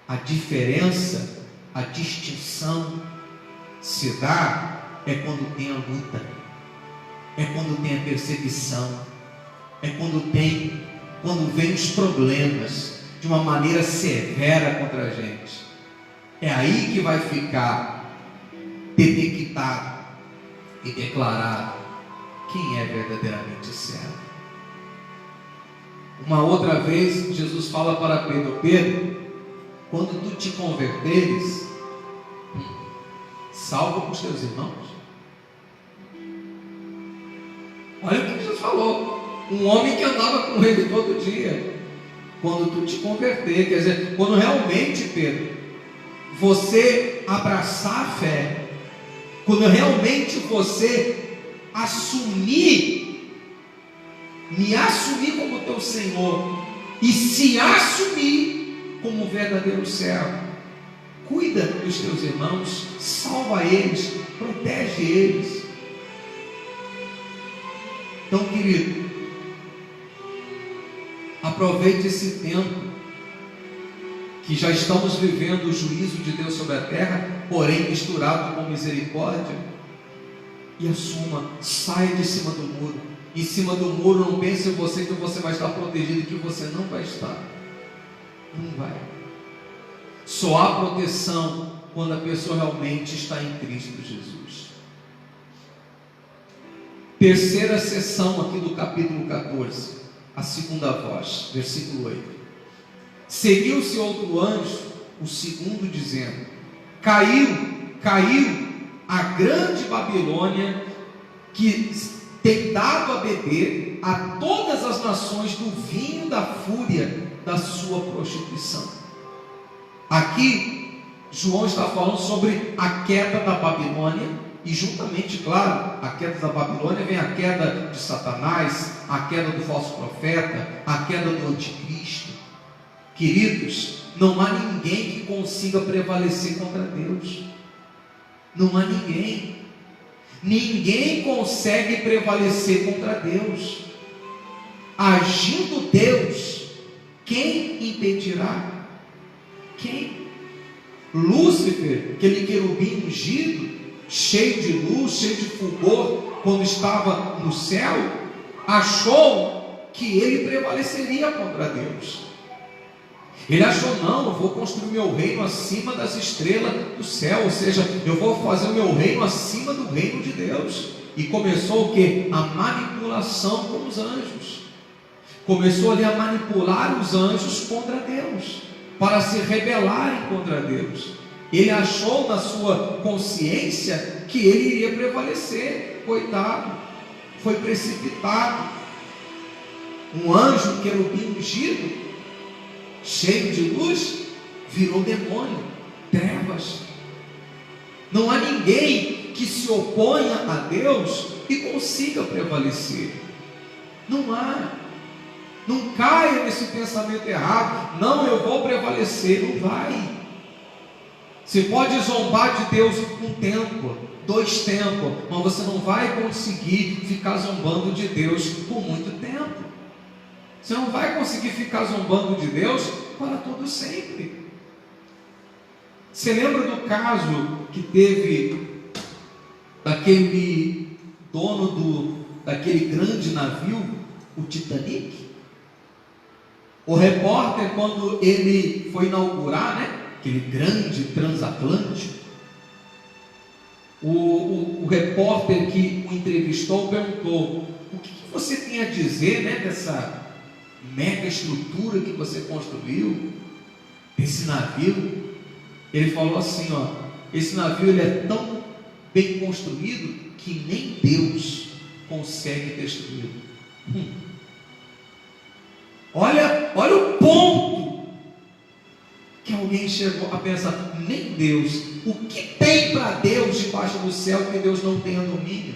A diferença, a distinção se dá quando tem a luta, quando tem a perseguição, quando vem os problemas de uma maneira severa contra a gente. É aí que vai ficar detectado e declarado quem é verdadeiramente servo. Uma outra vez Jesus fala para Pedro: Pedro, quando tu te converteres, salva os teus irmãos. Olha o que Jesus falou. Um homem que andava com ele todo dia. Quando tu te converter, quer dizer, quando realmente, Pedro, você abraçar a fé, quando realmente você me assumir como teu Senhor e se assumir como verdadeiro servo, cuida dos teus irmãos, salva eles, protege eles. Então, querido, aproveite esse tempo que já estamos vivendo o juízo de Deus sobre a terra, porém misturado com misericórdia, e assuma, saia de cima do muro. Em cima do muro, não pense em você que você vai estar protegido, que você não vai estar. Não vai. Só há proteção quando a pessoa realmente está em Cristo Jesus. Terceira sessão aqui do capítulo 14. a segunda voz, versículo 8. Seguiu-se outro anjo, o segundo, dizendo: caiu a grande Babilônia, que tem dado a beber a todas as nações do vinho da fúria da sua prostituição. Aqui, João está falando sobre a queda da Babilônia, e juntamente, claro, a queda da Babilônia vem a queda de Satanás, a queda do falso profeta, a queda do anticristo. Queridos, não há ninguém que consiga prevalecer contra Deus. Não há ninguém. Ninguém consegue prevalecer contra Deus. Agindo Deus, quem impedirá? Quem? Lúcifer, aquele querubim ungido, cheio de luz, cheio de fulgor, quando estava no céu, achou que ele prevaleceria contra Deus. Ele achou: não, eu vou construir meu reino acima das estrelas do céu, ou seja, eu vou fazer o meu reino acima do reino de Deus. E começou o que? A manipulação com os anjos. Começou ali a manipular os anjos contra Deus, para se rebelarem contra Deus. Ele achou na sua consciência que ele iria prevalecer. Coitado, foi precipitado. Um anjo, um querubim ungido, cheio de luz, virou demônio, trevas. Não há ninguém que se oponha a Deus e consiga prevalecer. Não há. Não caia nesse pensamento errado: não, eu vou prevalecer. Não vai. Você pode zombar de Deus um tempo, 2 tempos, mas você não vai conseguir ficar zombando de Deus por muito tempo. Você não vai conseguir ficar zombando de Deus para todo sempre. Você lembra do caso que teve daquele dono daquele grande navio, o Titanic? O repórter, quando ele foi inaugurar, aquele grande transatlântico, o repórter que o entrevistou perguntou: o que você tem a dizer, dessa mega estrutura que você construiu, desse navio? Ele falou assim: esse navio ele é tão bem construído que nem Deus consegue destruí-lo. Olha o ponto que alguém chegou a pensar: nem Deus. O que tem para Deus debaixo do céu que Deus não tenha domínio?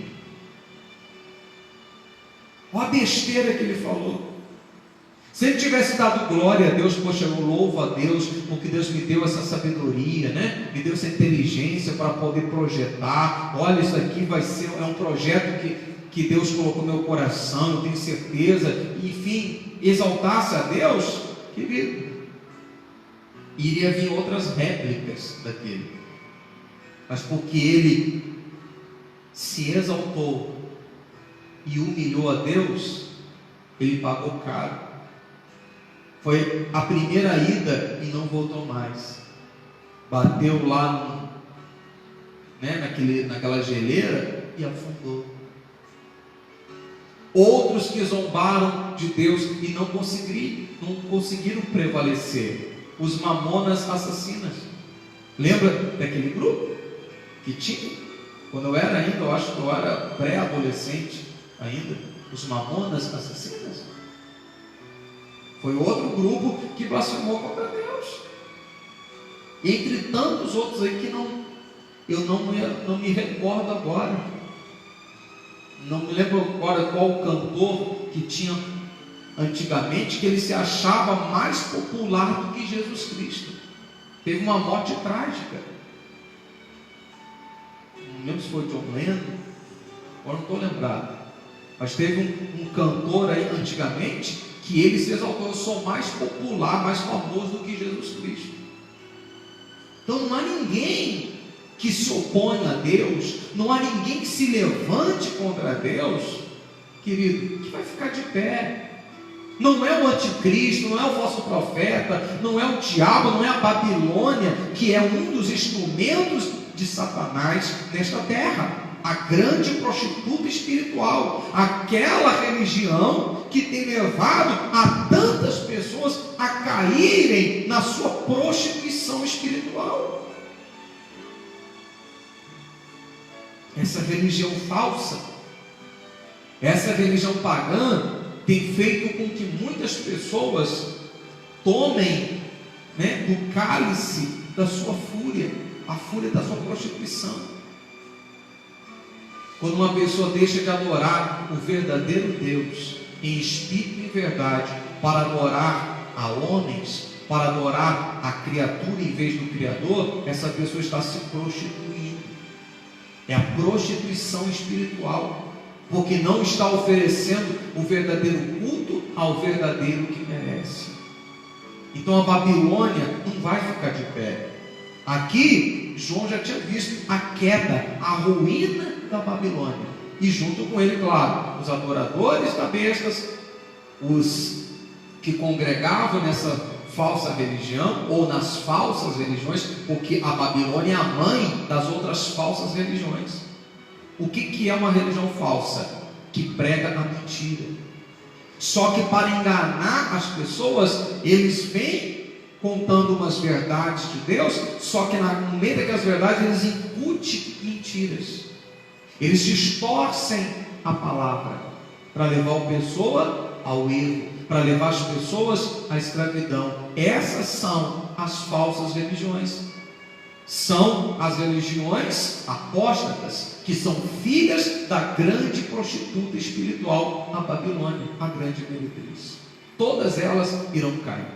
Olha a besteira que ele falou. Se ele tivesse dado glória a Deus: poxa, eu louvo a Deus porque Deus me deu essa sabedoria, me deu essa inteligência para poder projetar. Olha, isso aqui é um projeto que Deus colocou no meu coração, eu tenho certeza. Enfim, exaltasse a Deus, querido, iria vir outras réplicas daquele. Mas porque ele se exaltou e humilhou a Deus, ele pagou caro. Foi a primeira ida e não voltou mais. Bateu lá naquela geleira e afundou. Outros que zombaram de Deus e não conseguiram prevalecer. Os mamonas assassinas. Lembra daquele grupo que tinha? Quando eu era ainda, eu acho que eu era pré-adolescente ainda. Os mamonas assassinas. Foi outro grupo que blasfemou contra Deus. Entre tantos outros aí que eu não me recordo agora. Não me lembro agora qual cantor que tinha antigamente, que ele se achava mais popular do que Jesus Cristo. Teve uma morte trágica. Não lembro se foi John Lennon, agora não estou lembrado. Mas teve um cantor aí antigamente que ele se exaltou: eu sou mais popular, mais famoso do que Jesus Cristo. Então não há ninguém que se oponha a Deus, não há ninguém que se levante contra Deus, querido, que vai ficar de pé. Não é o anticristo, não é o falso profeta, não é o diabo, não é a Babilônia, que é um dos instrumentos de Satanás nesta terra. a grande prostituta espiritual, aquela religião que tem levado a tantas pessoas a caírem na sua prostituição espiritual. Essa religião falsa, essa religião pagã tem feito com que muitas pessoas tomem, do cálice da sua fúria, a fúria da sua prostituição. Quando uma pessoa deixa de adorar o verdadeiro Deus em espírito e em verdade, para adorar a homens, para adorar a criatura em vez do Criador, essa pessoa está se prostituindo. É a prostituição espiritual, porque não está oferecendo o verdadeiro culto ao verdadeiro que merece. Então a Babilônia não vai ficar de pé. Aqui João já tinha visto a queda, a ruína da Babilônia, e junto com ele, claro, os adoradores da besta, os que congregavam nessa falsa religião ou nas falsas religiões, porque a Babilônia é a mãe das outras falsas religiões. O que é uma religião falsa? Que prega a mentira. Só que para enganar as pessoas, eles vêm contando umas verdades de Deus, só que no meio daquelas verdades eles incutem mentiras. Eles distorcem a palavra para levar a pessoa ao erro, para levar as pessoas à escravidão. Essas são as falsas religiões. São as religiões apóstatas, que são filhas da grande prostituta espiritual, a Babilônia, a grande meretriz. Todas elas irão cair.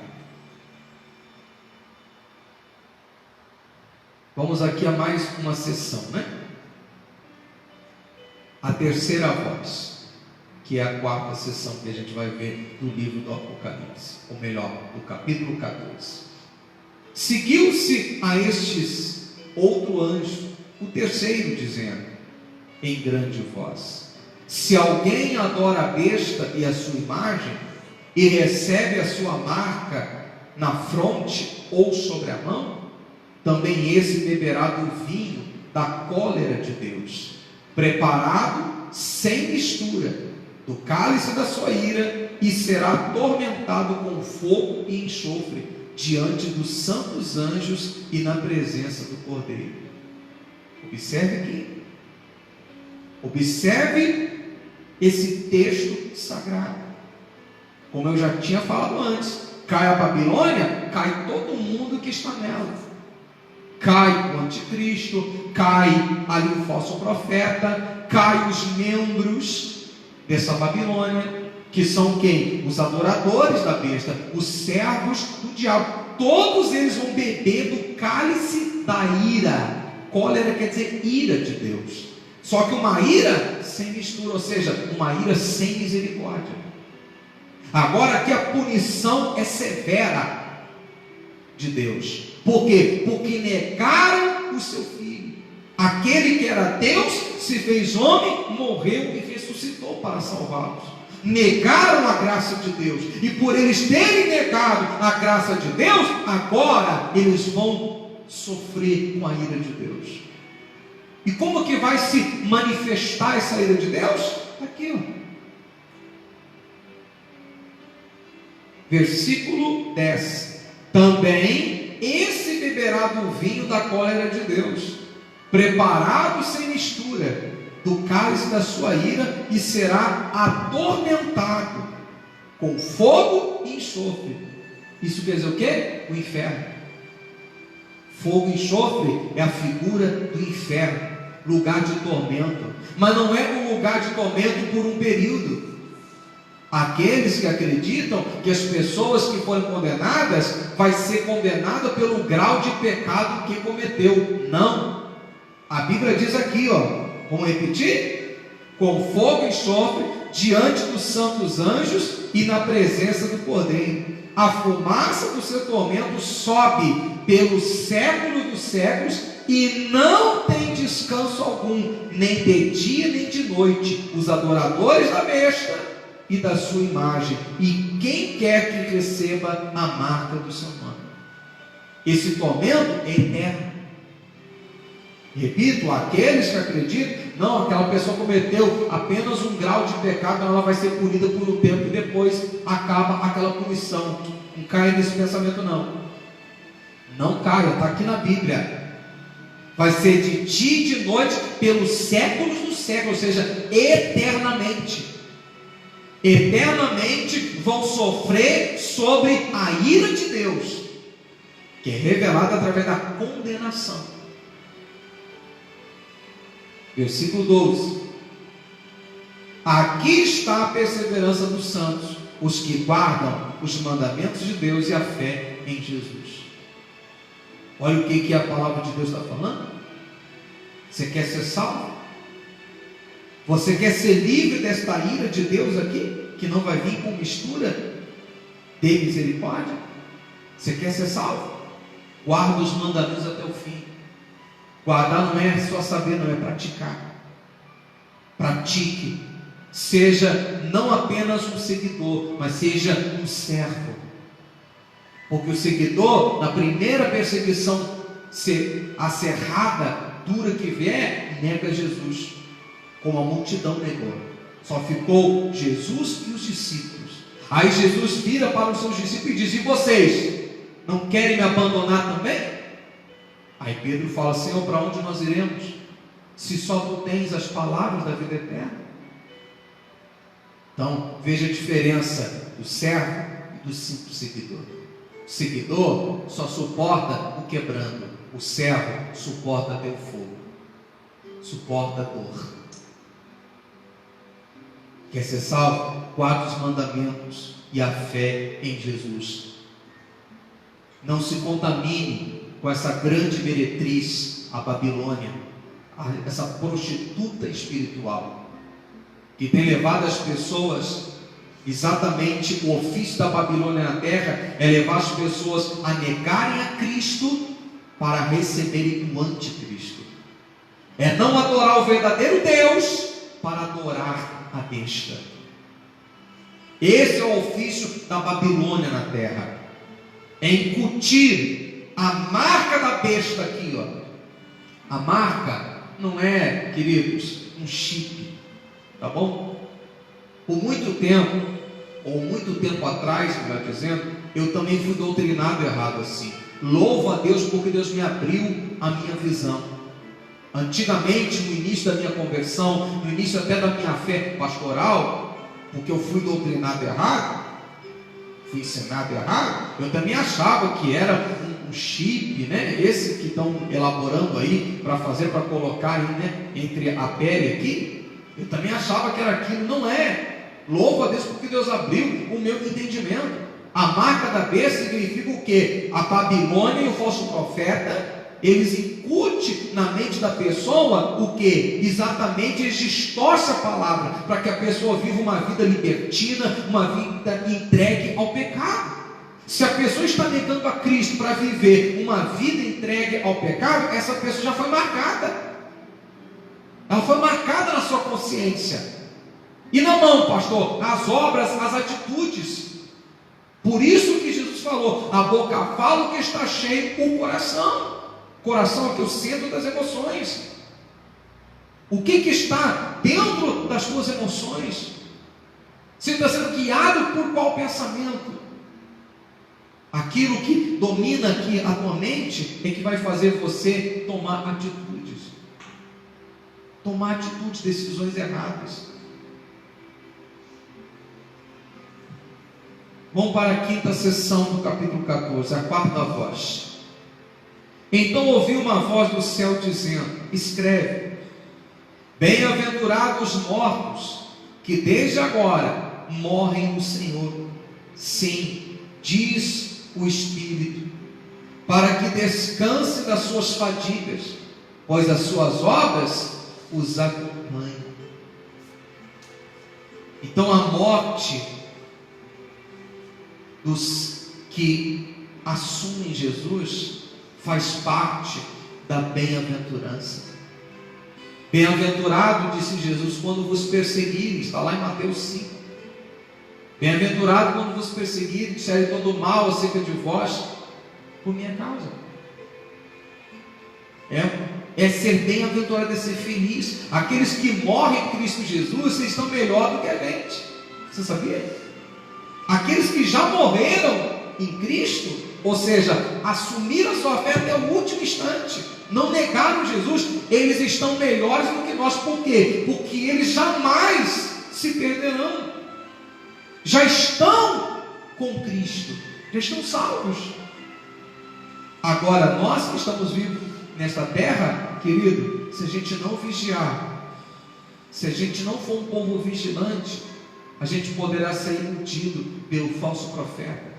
Vamos aqui a mais uma sessão, A terceira voz, que é a quarta sessão que a gente vai ver no livro do Apocalipse, ou melhor, do capítulo 14. Seguiu-se a estes outro anjo, o terceiro, dizendo em grande voz: se alguém adora a besta e a sua imagem, e recebe a sua marca na fronte ou sobre a mão, também esse beberá do vinho da cólera de Deus, preparado sem mistura, do cálice da sua ira, e será atormentado com fogo e enxofre diante dos santos anjos e na presença do Cordeiro. Observe aqui, observe esse texto sagrado. Como eu já tinha falado antes, cai a Babilônia, cai todo mundo que está nela. Cai o anticristo, cai ali o falso profeta, cai os membros dessa Babilônia, que são quem? Os adoradores da besta, os servos do diabo. Todos eles vão beber do cálice da ira. Cólera quer dizer ira de Deus, só que uma ira sem mistura, ou seja, uma ira sem misericórdia. Agora aqui a punição é severa de Deus. Por quê? Porque negaram o seu filho. Aquele que era Deus se fez homem, morreu e ressuscitou para salvá-los. Negaram a graça de Deus, e por eles terem negado a graça de Deus, agora eles vão sofrer com a ira de Deus. E como que vai se manifestar essa ira de Deus? Aqui, versículo 10: também esse beberá do vinho da cólera de Deus, preparado sem mistura, do cálice da sua ira, e será atormentado com fogo e enxofre. Isso quer dizer o quê? O inferno. Fogo e enxofre é a figura do inferno, lugar de tormento. Mas não é um lugar de tormento por um período. Aqueles que acreditam que as pessoas que foram condenadas vai ser condenada pelo grau de pecado que cometeu. Não. A Bíblia diz aqui, vamos repetir? Com fogo e enxofre diante dos santos anjos e na presença do Cordeiro. A fumaça do seu tormento sobe pelos séculos dos séculos e não tem descanso algum, nem de dia nem de noite, os adoradores da besta e da sua imagem, e quem quer que receba a marca do seu nome. Esse tormento é eterno. Repito, aqueles que acreditam Não, aquela pessoa cometeu apenas um grau de pecado, então ela vai ser punida por um tempo e depois acaba aquela punição. Não caia nesse pensamento não. Não caia, está aqui na Bíblia. Vai ser de dia e de noite pelos séculos dos séculos, ou seja, eternamente. Eternamente vão sofrer sobre a ira de Deus, que é revelada através da condenação. Versículo 12. Aqui está a perseverança dos santos, os que guardam os mandamentos de Deus e a fé em Jesus. Olha o que a palavra de Deus está falando. Você quer ser salvo? Você quer ser livre desta ira de Deus aqui, que não vai vir com mistura de misericórdia? Você quer ser salvo? Guarda os mandamentos até o fim. Guardar não é só saber, não, é praticar. Pratique. Seja não apenas um seguidor, mas seja um servo. Porque o seguidor, na primeira perseguição acerrada, dura que vier, nega Jesus, como a multidão negou. Só ficou Jesus e os discípulos. Aí Jesus vira para os seus discípulos e diz: e vocês, não querem me abandonar também? Aí Pedro fala: Senhor, para onde nós iremos, se só tu tens as palavras da vida eterna? Então, veja a diferença do servo e do simples seguidor. O seguidor só suporta o quebrando, o servo suporta até o fogo, suporta a dor. Quer ser salvo? Guarda os mandamentos e a fé em Jesus. Não se contamine com essa grande meretriz, a Babilônia, essa prostituta espiritual, que tem levado as pessoas, exatamente o ofício da Babilônia na terra é levar as pessoas a negarem a Cristo para receberem o anticristo. É não adorar o verdadeiro Deus para adorar a besta. Esse é o ofício da Babilônia na terra, é incutir a marca da besta aqui, ó. A marca não é, queridos, um chip, tá bom? Por muito tempo, ou muito tempo atrás, melhor dizendo, eu também fui doutrinado errado assim. Louvo a Deus porque Deus me abriu a minha visão. Antigamente, no início da minha conversão, no início até da minha fé pastoral, porque eu fui doutrinado errado, fui ensinado errado, eu também achava que era um chip, né? Esse que estão elaborando aí para fazer, para colocar aí, né, entre a pele aqui. Eu também achava que era aquilo. Não é. Louvo a Deus porque Deus abriu o meu entendimento. A marca da besta significa o quê? A Babilônia e o falso profeta, eles incutem na mente da pessoa o quê? Exatamente, eles distorcem a palavra para que a pessoa viva uma vida libertina, uma vida entregue ao pecado. Se a pessoa está negando a Cristo para viver uma vida entregue ao pecado, essa pessoa já foi marcada. Ela foi marcada na sua consciência. E na mão, pastor, as obras, as atitudes. Por isso que Jesus falou: a boca fala o que está cheio o coração. O coração é que é o centro das emoções. O que está dentro das tuas emoções? Você está sendo guiado por qual pensamento? Aquilo que domina aqui a tua mente é que vai fazer você tomar atitudes. Tomar atitudes, decisões erradas. Vamos para a quinta sessão do capítulo 14, a quarta voz. Então ouvi uma voz do céu dizendo: escreve, bem-aventurados os mortos, que desde agora morrem no Senhor. Sim, diz o Espírito, para que descanse das suas fadigas, pois as suas obras os acompanham. Então a morte dos que assumem Jesus faz parte da bem-aventurança. Bem-aventurado, disse Jesus, quando vos perseguirem, está lá em Mateus 5. Bem-aventurado quando vos perseguirem, disserem todo mal acerca de vós, por minha causa. É ser bem-aventurado, é ser feliz. Aqueles que morrem em Cristo Jesus, eles estão melhor do que a gente. Você sabia? Aqueles que já morreram em Cristo, ou seja, assumiram a sua fé até o último instante, não negaram Jesus, eles estão melhores do que nós. Por quê? Porque eles jamais se perderão. Já estão com Cristo, já estão salvos. Agora, nós que estamos vivos nesta terra, querido, se a gente não vigiar, se a gente não for um povo vigilante, a gente poderá ser iludido pelo falso profeta,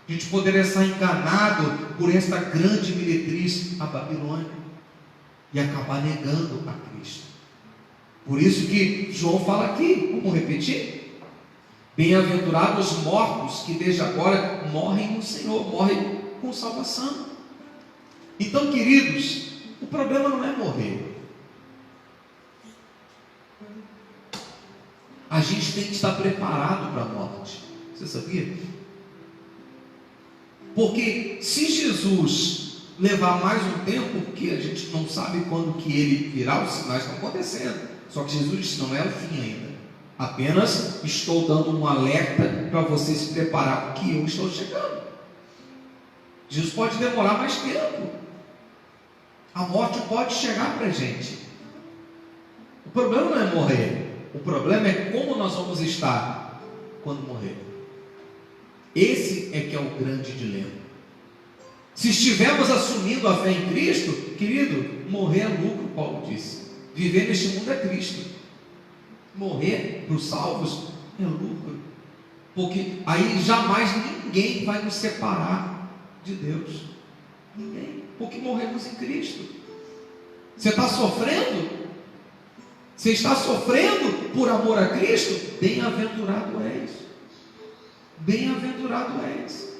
a gente poderá ser enganado por esta grande meretriz, a Babilônia, e acabar negando a Cristo. Por isso que João fala aqui, vamos repetir: bem-aventurados os mortos que desde agora morrem no Senhor, morrem com salvação. Então, queridos, o problema não é morrer. A gente tem que estar preparado para a morte. Você sabia? Porque se Jesus levar mais um tempo, porque a gente não sabe quando que ele virá, os sinais estão acontecendo. Só que Jesus disse: não é o fim ainda. Apenas estou dando um alerta para você se preparar, porque eu estou chegando. Jesus pode demorar mais tempo. A morte pode chegar para a gente. O problema não é morrer. O problema é como nós vamos estar quando morrer. Esse é que é o grande dilema. Se estivermos assumindo a fé em Cristo, querido, morrer é lucro, Paulo disse. Viver neste mundo é Cristo. Morrer para os salvos é lucro. Porque aí jamais ninguém vai nos separar de Deus. Ninguém. Porque morremos em Cristo. Você está sofrendo? Você está sofrendo por amor a Cristo? Bem-aventurado és. Bem-aventurado és.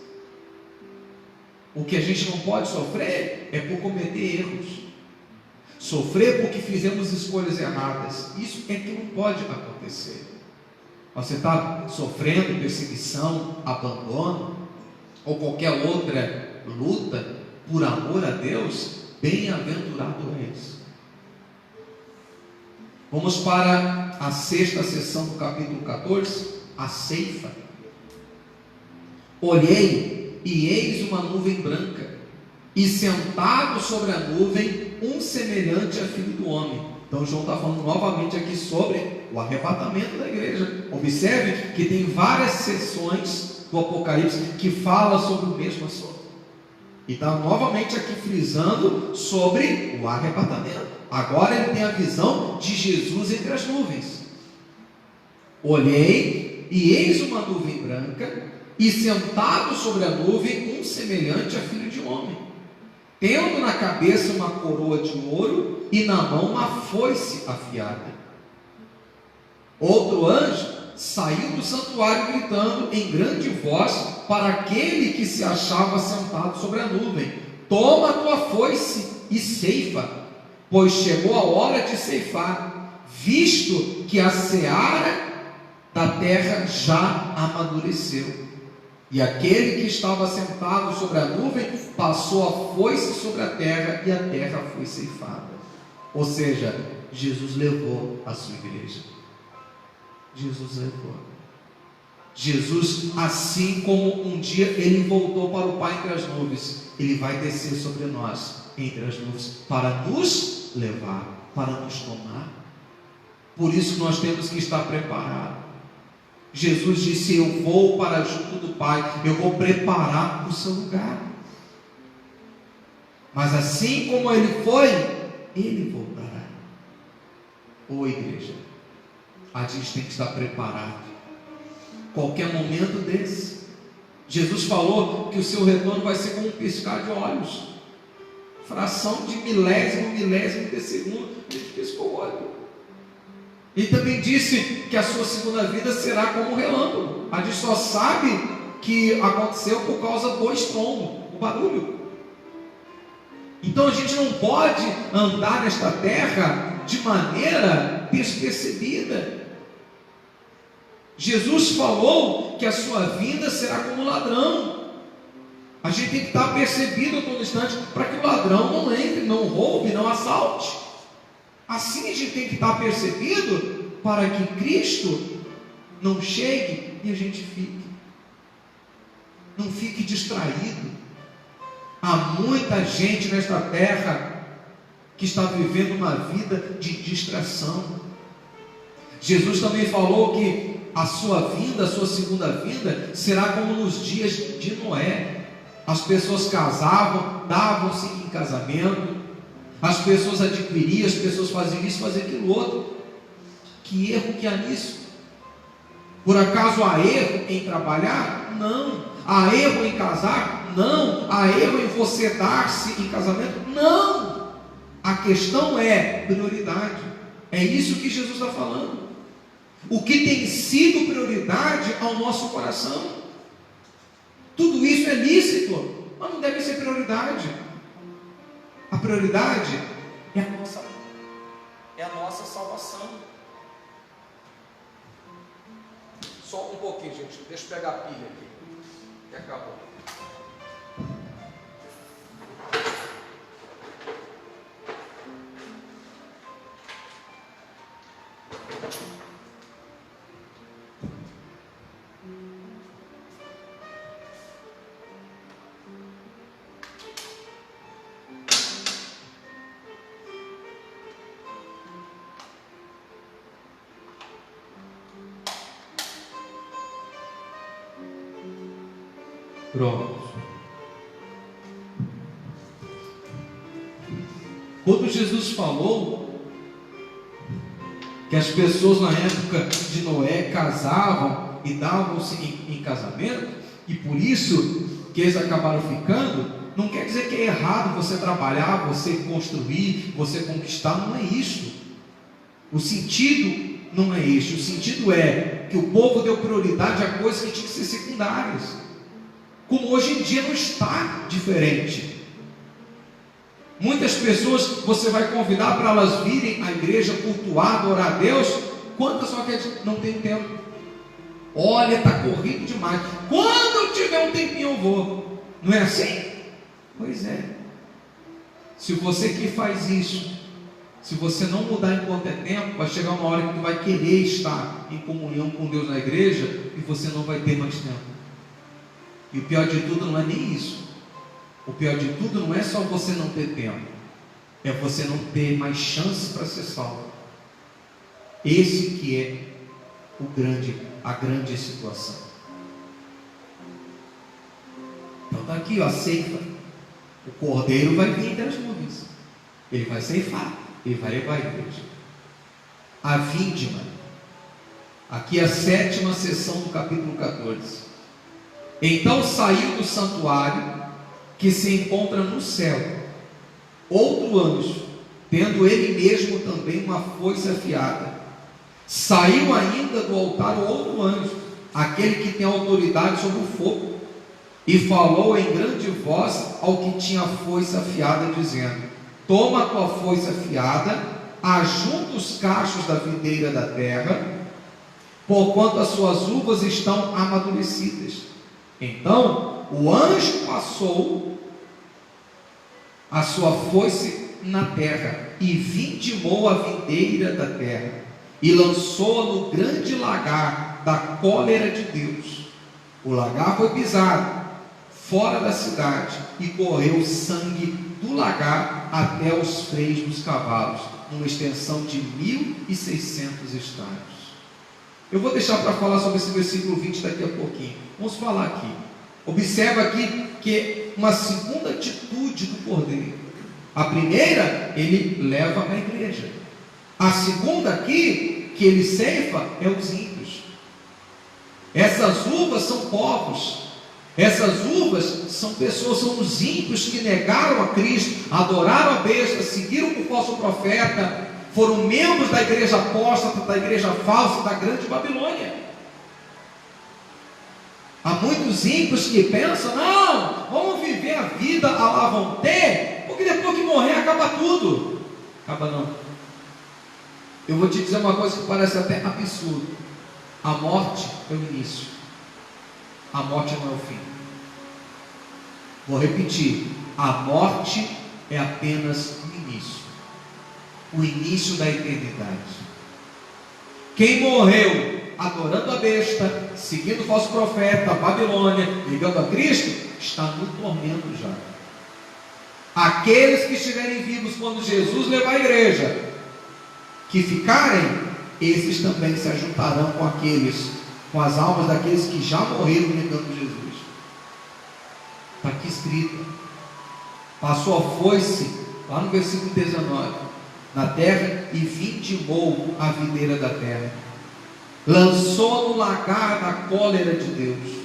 O que a gente não pode sofrer é por cometer erros. Sofrer porque fizemos escolhas erradas. Isso é que não pode acontecer. Você está sofrendo perseguição, abandono ou qualquer outra luta por amor a Deus, bem-aventurado és. Vamos para a sexta sessão do capítulo 14, a ceifa. Olhei e eis uma nuvem branca, e sentado sobre a nuvem um semelhante a filho do homem. Então João está falando novamente aqui sobre o arrebatamento da igreja. Observe que tem várias sessões do Apocalipse que falam sobre o mesmo assunto. E está novamente aqui frisando sobre o arrebatamento. Agora ele tem a visão de Jesus entre as nuvens. Olhei e eis uma nuvem branca, e sentado sobre a nuvem um semelhante a filho de homem, tendo na cabeça uma coroa de ouro e na mão uma foice afiada. Outro anjo saiu do santuário gritando em grande voz para aquele que se achava sentado sobre a nuvem: toma a tua foice e ceifa, pois chegou a hora de ceifar, visto que a seara da terra já amadureceu. E aquele que estava sentado sobre a nuvem passou a foice sobre a terra, e a terra foi ceifada. Ou seja, Jesus levou a sua igreja. Jesus levou. Jesus, assim como um dia ele voltou para o Pai entre as nuvens, ele vai descer sobre nós entre as nuvens para nos levar, para nos tomar. Por isso nós temos que estar preparados. Jesus disse: eu vou para junto do Pai, eu vou preparar o seu lugar. Mas assim como ele foi, ele voltará. Ô igreja, a gente tem que estar preparado. Qualquer momento desse. Jesus falou que o seu retorno vai ser como um piscar de olhos. Fração de milésimo de segundo, a gente piscou o olho. E também disse que a sua segunda vida será como um relâmpago. A gente só sabe que aconteceu por causa do estrondo, o barulho. Então a gente não pode andar nesta terra de maneira despercebida. Jesus falou que a sua vinda será como ladrão. A gente tem que estar percebido a todo instante para que o ladrão não entre, não roube, não assalte. Assim a gente tem que estar percebido para que Cristo não chegue e a gente fique. Não fique distraído. Há muita gente nesta terra que está vivendo uma vida de distração. Jesus também falou que a sua vinda, a sua segunda vinda, será como nos dias de Noé. As pessoas casavam, davam-se em casamento, as pessoas adquiriam, as pessoas faziam isso, faziam aquilo outro. Que erro que há nisso? Por acaso há erro em trabalhar? Não. Há erro em casar? Não. Há erro em você dar-se em casamento? Não. A questão é prioridade. É isso que Jesus está falando. O que tem sido prioridade ao nosso coração? Tudo isso é lícito, mas não deve ser prioridade. A prioridade é a nossa salvação. Só um pouquinho, gente. Deixa eu pegar a pilha aqui. E acabou. Pronto. Quando Jesus falou que as pessoas na época de Noé casavam e davam-se em casamento, e por isso que eles acabaram ficando, não quer dizer que é errado você trabalhar, você construir, você conquistar, não é isso. O sentido não é este. O sentido é que o povo deu prioridade a coisas que tinham que ser secundárias. Como hoje em dia não está diferente. Muitas pessoas você vai convidar para elas virem à igreja cultuar, adorar a Deus. Quantas só quer dizer, não tem tempo. Olha, está corrido demais. Quando eu tiver um tempinho eu vou. Não é assim? Pois é. Se você que faz isso, se você não mudar enquanto é tempo, vai chegar uma hora que tu vai querer estar em comunhão com Deus na igreja e você não vai ter mais tempo. E o pior de tudo não é nem isso. O pior de tudo não é só você não ter tempo, é você não ter mais chance para ser salvo. Esse que é a grande situação. Então está aqui, ó, a ceifa. O cordeiro vai vir entre as nuvens. Ele vai ceifar, ele vai levar a igreja. A víndima. Aqui é a 7ª sessão do capítulo 14. Então saiu do santuário, que se encontra no céu, outro anjo, tendo ele mesmo também uma foice afiada. Saiu ainda do altar outro anjo, aquele que tem autoridade sobre o fogo, e falou em grande voz ao que tinha a foice afiada, dizendo: toma a tua foice afiada, ajunta os cachos da videira da terra, porquanto as suas uvas estão amadurecidas. Então o anjo passou a sua foice na terra e vindimou a videira da terra e lançou-a no grande lagar da cólera de Deus. O lagar foi pisado fora da cidade e correu sangue do lagar até os freios dos cavalos, numa extensão de 1.600 estádios. Eu vou deixar para falar sobre esse versículo 20 daqui a pouquinho. Vamos falar aqui. Observa aqui que uma segunda atitude do cordeiro. A primeira, ele leva a igreja. A segunda aqui, que ele ceifa, é os ímpios. Essas uvas são povos. Essas uvas são pessoas, são os ímpios que negaram a Cristo, adoraram a besta, seguiram o falso profeta, foram membros da igreja apóstata, da igreja falsa, da grande Babilônia. Há muitos ímpios que pensam: não, vamos viver a vida à la vontade, porque depois que morrer acaba tudo. Acaba não. Eu vou te dizer uma coisa que parece até absurdo: a morte é o início, a morte não é o fim. Vou repetir: a morte é apenas o início da eternidade. Quem morreu adorando a besta, seguindo o falso profeta, a Babilônia, ligando a Cristo, está no tormento já. Aqueles que estiverem vivos quando Jesus levar a igreja, que ficarem, esses também se ajuntarão com as almas daqueles que já morreram negando Jesus. Está aqui escrito: passou a foice, lá no versículo 19, na terra e vindimou a videira da terra, lançou no lagar da cólera de Deus.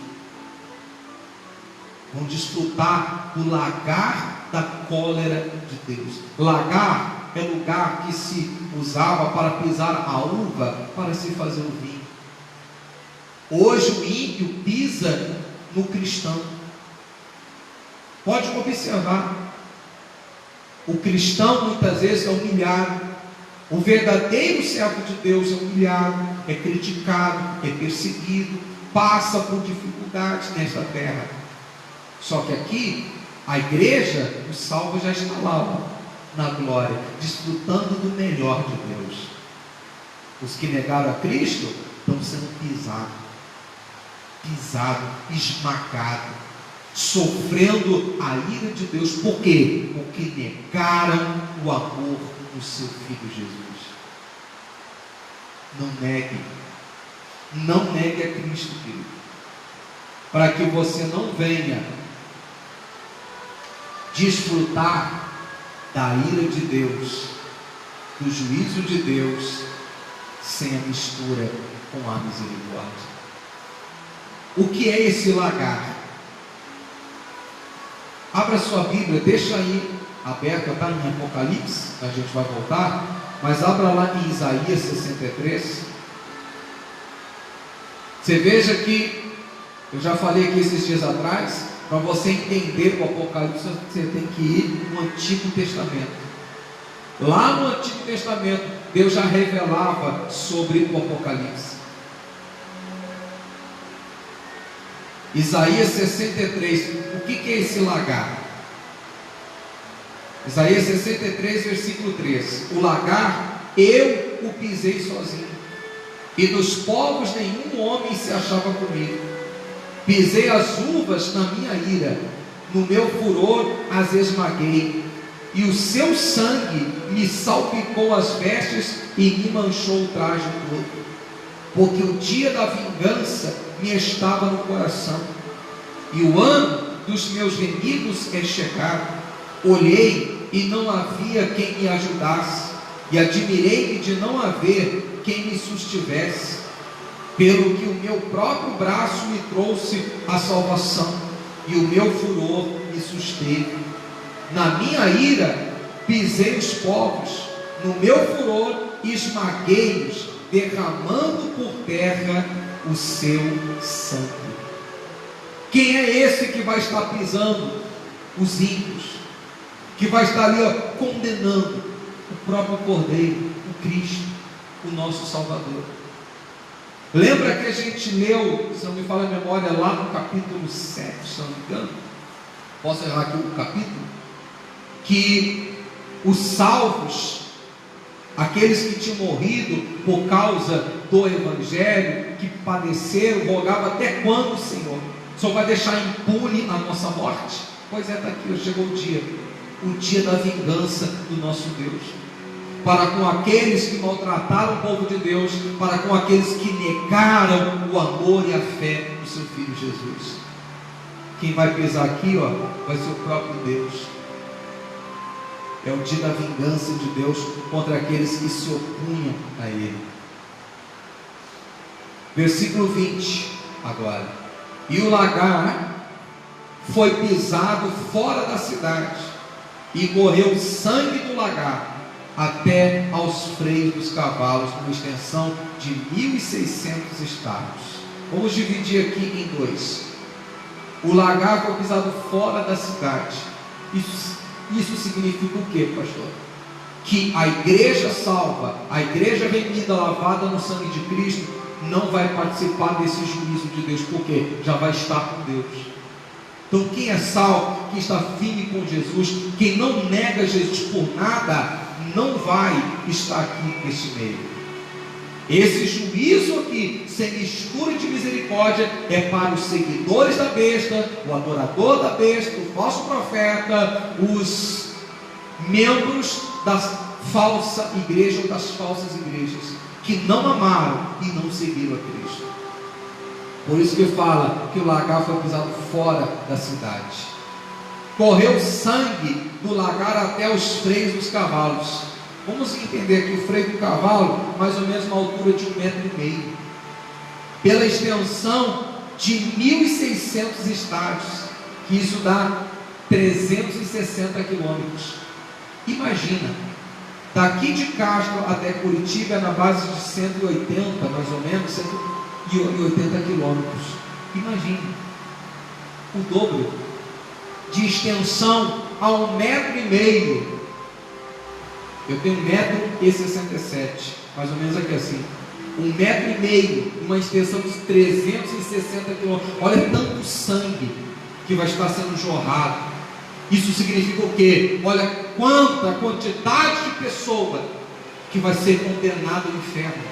Vão desfrutar do lagar da cólera de Deus. Lagar é lugar que se usava para pisar a uva para se fazer o vinho. Hoje o ímpio pisa no cristão. Pode observar, o cristão muitas vezes é humilhado. O verdadeiro servo de Deus é humilhado, é criticado, é perseguido, passa por dificuldades nesta terra. Só que aqui, a igreja, o salvo já está lá, na glória, desfrutando do melhor de Deus. Os que negaram a Cristo estão sendo pisados, esmagados, sofrendo a ira de Deus. Por quê? Porque negaram o amor do seu Filho Jesus. Não negue a Cristo, querido, para que você não venha desfrutar da ira de Deus, do juízo de Deus, sem a mistura com a misericórdia. O que é esse lagar? Abra sua Bíblia, deixa aí aberta, está em Apocalipse, a gente vai voltar, mas abra lá em Isaías 63. Você veja que eu já falei aqui esses dias atrás, para você entender o Apocalipse, você tem que ir no Antigo Testamento. Lá no Antigo Testamento, Deus já revelava sobre o Apocalipse. Isaías 63, o que é esse lagar? Isaías 63, versículo 3: o lagar, eu o pisei sozinho, e dos povos nenhum homem se achava comigo. Pisei as uvas na minha ira, no meu furor as esmaguei, e o seu sangue me salpicou as vestes e me manchou o traje todo, porque o dia da vingança me estava no coração, e o ano dos meus inimigos é chegado. Olhei e não havia quem me ajudasse, e admirei-me de não haver quem me sustivesse, pelo que o meu próprio braço me trouxe a salvação, e o meu furor me susteve. Na minha ira pisei os povos, no meu furor esmaguei-os, derramando por terra o seu sangue. Quem é esse que vai estar pisando os ímpios? Que vai estar ali condenando? O próprio Cordeiro, o Cristo, o nosso Salvador. Lembra que a gente leu, se não me falha a memória, lá no capítulo 7, se não me engano, posso errar aqui o capítulo, que os salvos, aqueles que tinham morrido por causa do Evangelho, que padeceram, rogavam: até quando, Senhor? Só vai deixar impune a nossa morte? Pois é, está aqui, chegou o dia da vingança do nosso Deus, para com aqueles que maltrataram o povo de Deus, para com aqueles que negaram o amor e a fé do seu Filho Jesus. Quem vai pisar aqui, vai ser o próprio Deus. É o dia da vingança de Deus contra aqueles que se opunham a Ele. Versículo 20 agora: e o lagar foi pisado fora da cidade, e correu sangue do lagar até aos freios dos cavalos, numa extensão de 1.600 estados. Vamos dividir aqui em dois. O lagar foi pisado fora da cidade. Isso significa o que, pastor? Que a igreja salva, a igreja remida, lavada no sangue de Cristo, não vai participar desse juízo de Deus, porque já vai estar com Deus. Então quem é salvo, quem está firme com Jesus, quem não nega Jesus por nada, não vai estar aqui neste meio. Esse juízo aqui, sem mistura de misericórdia, é para os seguidores da besta, o adorador da besta, o falso profeta, os membros da falsa igreja ou das falsas igrejas, que não amaram e não seguiram a Cristo. Por isso que fala que o lagar foi pisado fora da cidade. Correu sangue do lagar até os freios dos cavalos. Vamos entender aqui o freio do cavalo, mais ou menos uma altura de 1,5 metro, pela extensão de 1.600 estádios, que isso dá 360 quilômetros. Imagina, daqui de Castro até Curitiba é na base de 180, mais ou menos, 180 quilômetros. Imagine, o dobro de extensão a 1,5 metro. Eu tenho 1,67 m, mais ou menos aqui assim. 1,5 metro, uma extensão de 360 quilômetros. Olha tanto sangue que vai estar sendo jorrado. Isso significa o quê? Olha quanta quantidade de pessoa que vai ser condenada ao inferno.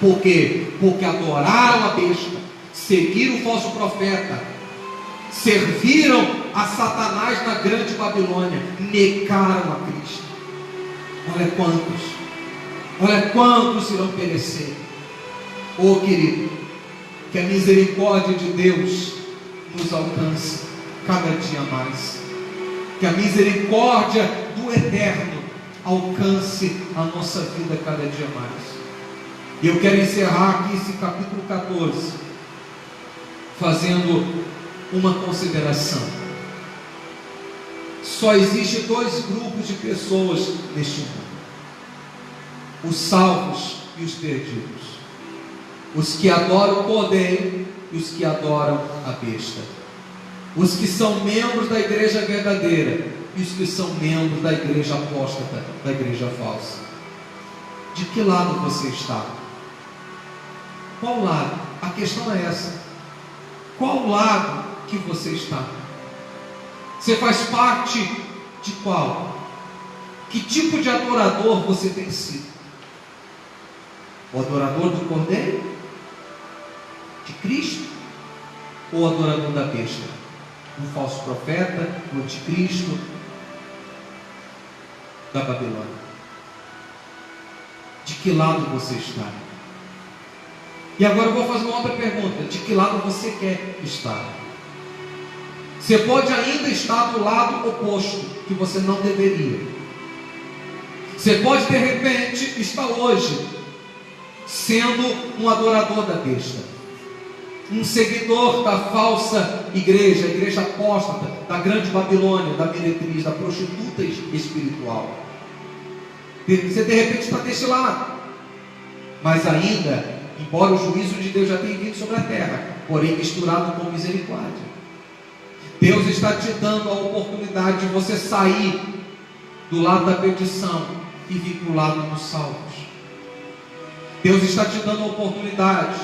Por quê? Porque adoraram a besta, seguiram o falso profeta, serviram a Satanás na grande Babilônia, negaram a Cristo. Olha quantos irão perecer. Oh querido, que a misericórdia de Deus nos alcance cada dia mais, que a misericórdia do Eterno alcance a nossa vida cada dia mais. E eu quero encerrar aqui esse capítulo 14 fazendo uma consideração. Só existe 2 grupos de pessoas neste mundo: os salvos e os perdidos, os que adoram o Cordeiro e os que adoram a besta, os que são membros da igreja verdadeira e os que são membros da igreja apóstata, da igreja falsa. De que lado você está? Qual lado? A questão é essa: qual lado que você está? Você faz parte de qual? Que tipo de adorador você tem sido? O adorador do Cordeiro? De Cristo? Ou o adorador da besta? Um falso profeta, o anticristo da Babilônia? De que lado você está? E agora eu vou fazer uma outra pergunta: de que lado você quer estar? Você pode ainda estar do lado oposto, que você não deveria. Você pode de repente estar hoje sendo um adorador da besta, um seguidor da falsa igreja, a igreja apóstata, da grande Babilônia, da meretriz, da prostituta espiritual. Você de repente está desse lado, mas ainda, embora o juízo de Deus já tenha vindo sobre a terra, porém misturado com misericórdia, Deus está te dando a oportunidade de você sair do lado da perdição e vir para o lado dos salvos. Deus está te dando a oportunidade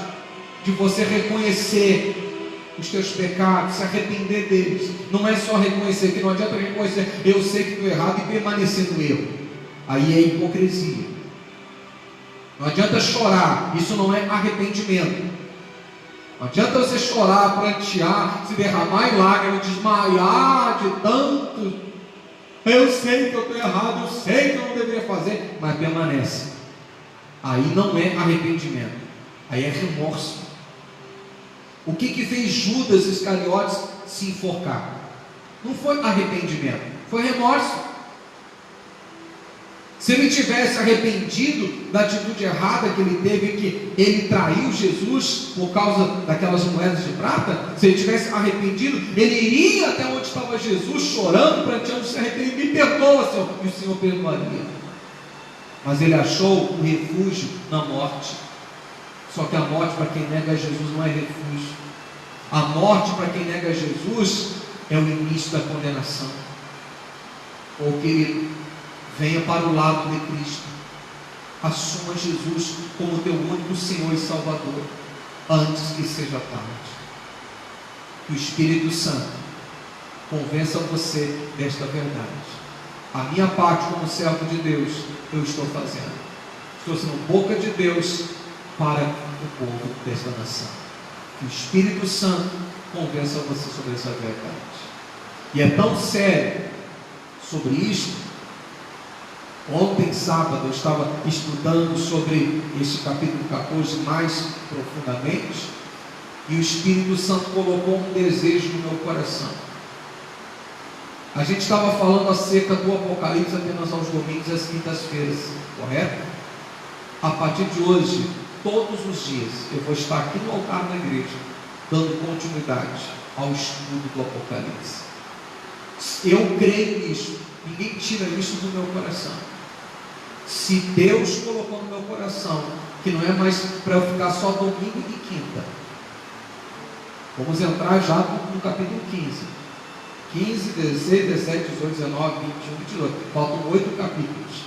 de você reconhecer os teus pecados, se arrepender deles. Não é só reconhecer, que não adianta reconhecer, eu sei que estou errado, e permanecer no erro. Aí é hipocrisia. Não adianta chorar, isso não é arrependimento. Não adianta você chorar, prantear, se derramar em lágrimas, desmaiar de tanto. Eu sei que eu estou errado, eu sei que eu não deveria fazer, mas permanece. Aí não é arrependimento, aí é remorso. O que fez Judas Iscariotes se enforcar? Não foi arrependimento, foi remorso. Se ele tivesse arrependido da atitude errada que ele teve, que ele traiu Jesus por causa daquelas moedas de prata, se ele tivesse arrependido, ele iria até onde estava Jesus, chorando, pranteando, se arrependendo: me perdoa, Senhor, e o Senhor perdoaria. Mas ele achou um refúgio na morte. Só que a morte para quem nega Jesus não é refúgio. A morte para quem nega Jesus é o início da condenação. Oh querido, venha para o lado de Cristo. Assuma Jesus como teu único Senhor e Salvador, antes que seja tarde. Que o Espírito Santo convença você desta verdade. A minha parte como servo de Deus, eu estou fazendo. Estou sendo boca de Deus para o povo desta nação. Que o Espírito Santo convença você sobre essa verdade. E é tão sério sobre isto. Ontem, sábado, eu estava estudando sobre este capítulo 14 mais profundamente, e o Espírito Santo colocou um desejo no meu coração. A gente estava falando acerca do Apocalipse apenas aos domingos e às quintas-feiras, correto? A partir de hoje, todos os dias, eu vou estar aqui no altar da igreja, dando continuidade ao estudo do Apocalipse. Eu creio nisso, ninguém tira isso do meu coração. Se Deus colocou no meu coração, que não é mais para eu ficar só domingo e quinta. Vamos entrar já no capítulo 15. 15, 16, 17, 18, 19, 21, 22. Faltam 8 capítulos.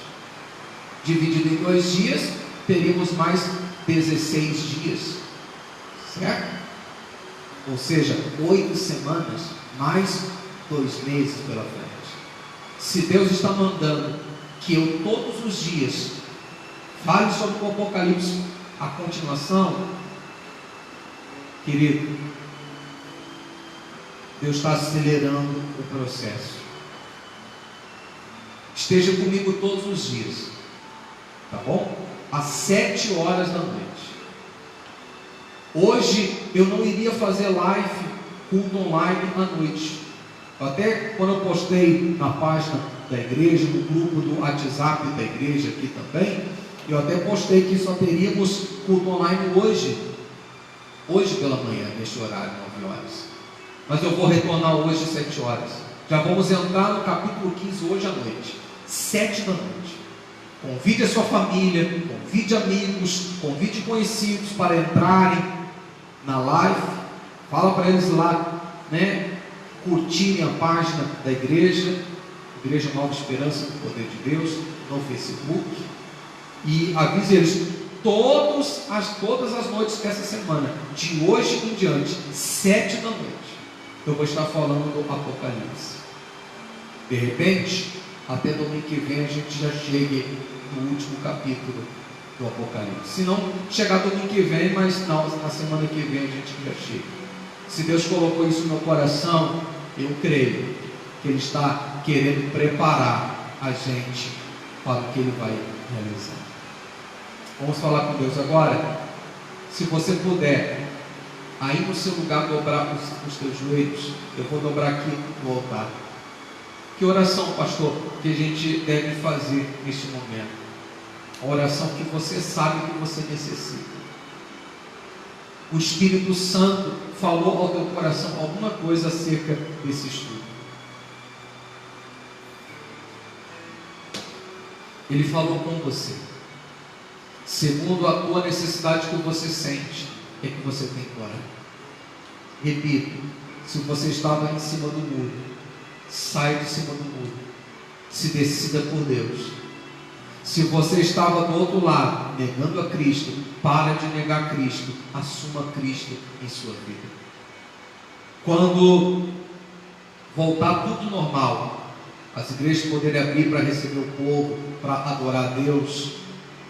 Dividido em 2 dias, teríamos mais 16 dias. Certo? Ou seja, 8 semanas, mais 2 meses pela frente. Se Deus está mandando que eu todos os dias fale sobre o Apocalipse, a continuação, querido, Deus está acelerando o processo. Esteja comigo todos os dias, tá bom? Às 7 horas da noite. Hoje eu não iria fazer live, culto online à noite. Até quando eu postei na página da igreja, no grupo do WhatsApp da igreja aqui também, eu até postei que só teríamos culto online hoje pela manhã, neste horário, 9 horas. Mas eu vou retornar hoje às 7 horas. Já vamos entrar no capítulo 15 hoje à noite, 7 da noite. Convide a sua família, convide amigos, convide conhecidos para entrarem na live. Fala para eles lá, né, curtirem a página da igreja, Igreja Nova Esperança do Poder de Deus, no Facebook. E avise eles todas as noites dessa semana, de hoje em diante, 7 da noite. Eu vou estar falando do Apocalipse. De repente, até domingo que vem a gente já chegue no último capítulo do Apocalipse. Se não chegar domingo que vem, mas não, na semana que vem a gente já chega. Se Deus colocou isso no meu coração, eu creio que Ele está querendo preparar a gente para o que Ele vai realizar. Vamos falar com Deus agora? Se você puder, aí no seu lugar, dobrar os teus joelhos. Eu vou dobrar aqui no altar. Que oração, pastor, que a gente deve fazer neste momento? A oração que você sabe que você necessita. O Espírito Santo falou ao teu coração alguma coisa acerca desse estudo. Ele falou com você. Segundo a tua necessidade que você sente, é que você tem que orar. Repito, se você estava em cima do muro, sai de cima do muro, se decida por Deus. Se você estava do outro lado, negando a Cristo, para de negar Cristo, assuma Cristo em sua vida. Quando voltar tudo normal, as igrejas poderem abrir para receber o povo, para adorar a Deus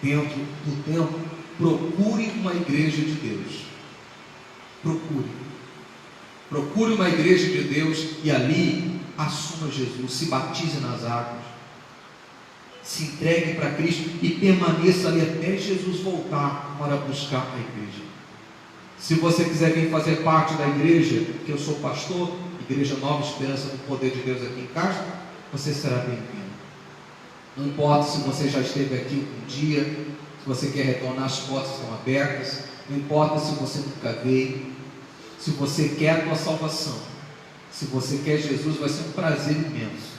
dentro do templo, procure uma igreja de Deus. Procure uma igreja de Deus e ali assuma Jesus, se batize nas águas, se entregue para Cristo e permaneça ali até Jesus voltar para buscar a igreja. Se você quiser vir fazer parte da igreja, que eu sou pastor, Igreja Nova Esperança do Poder de Deus aqui em Castro, você será bem-vindo. Não importa se você já esteve aqui um dia, se você quer retornar, as portas estão abertas. Não importa se você nunca veio. Se você quer a tua salvação, se você quer Jesus, vai ser um prazer imenso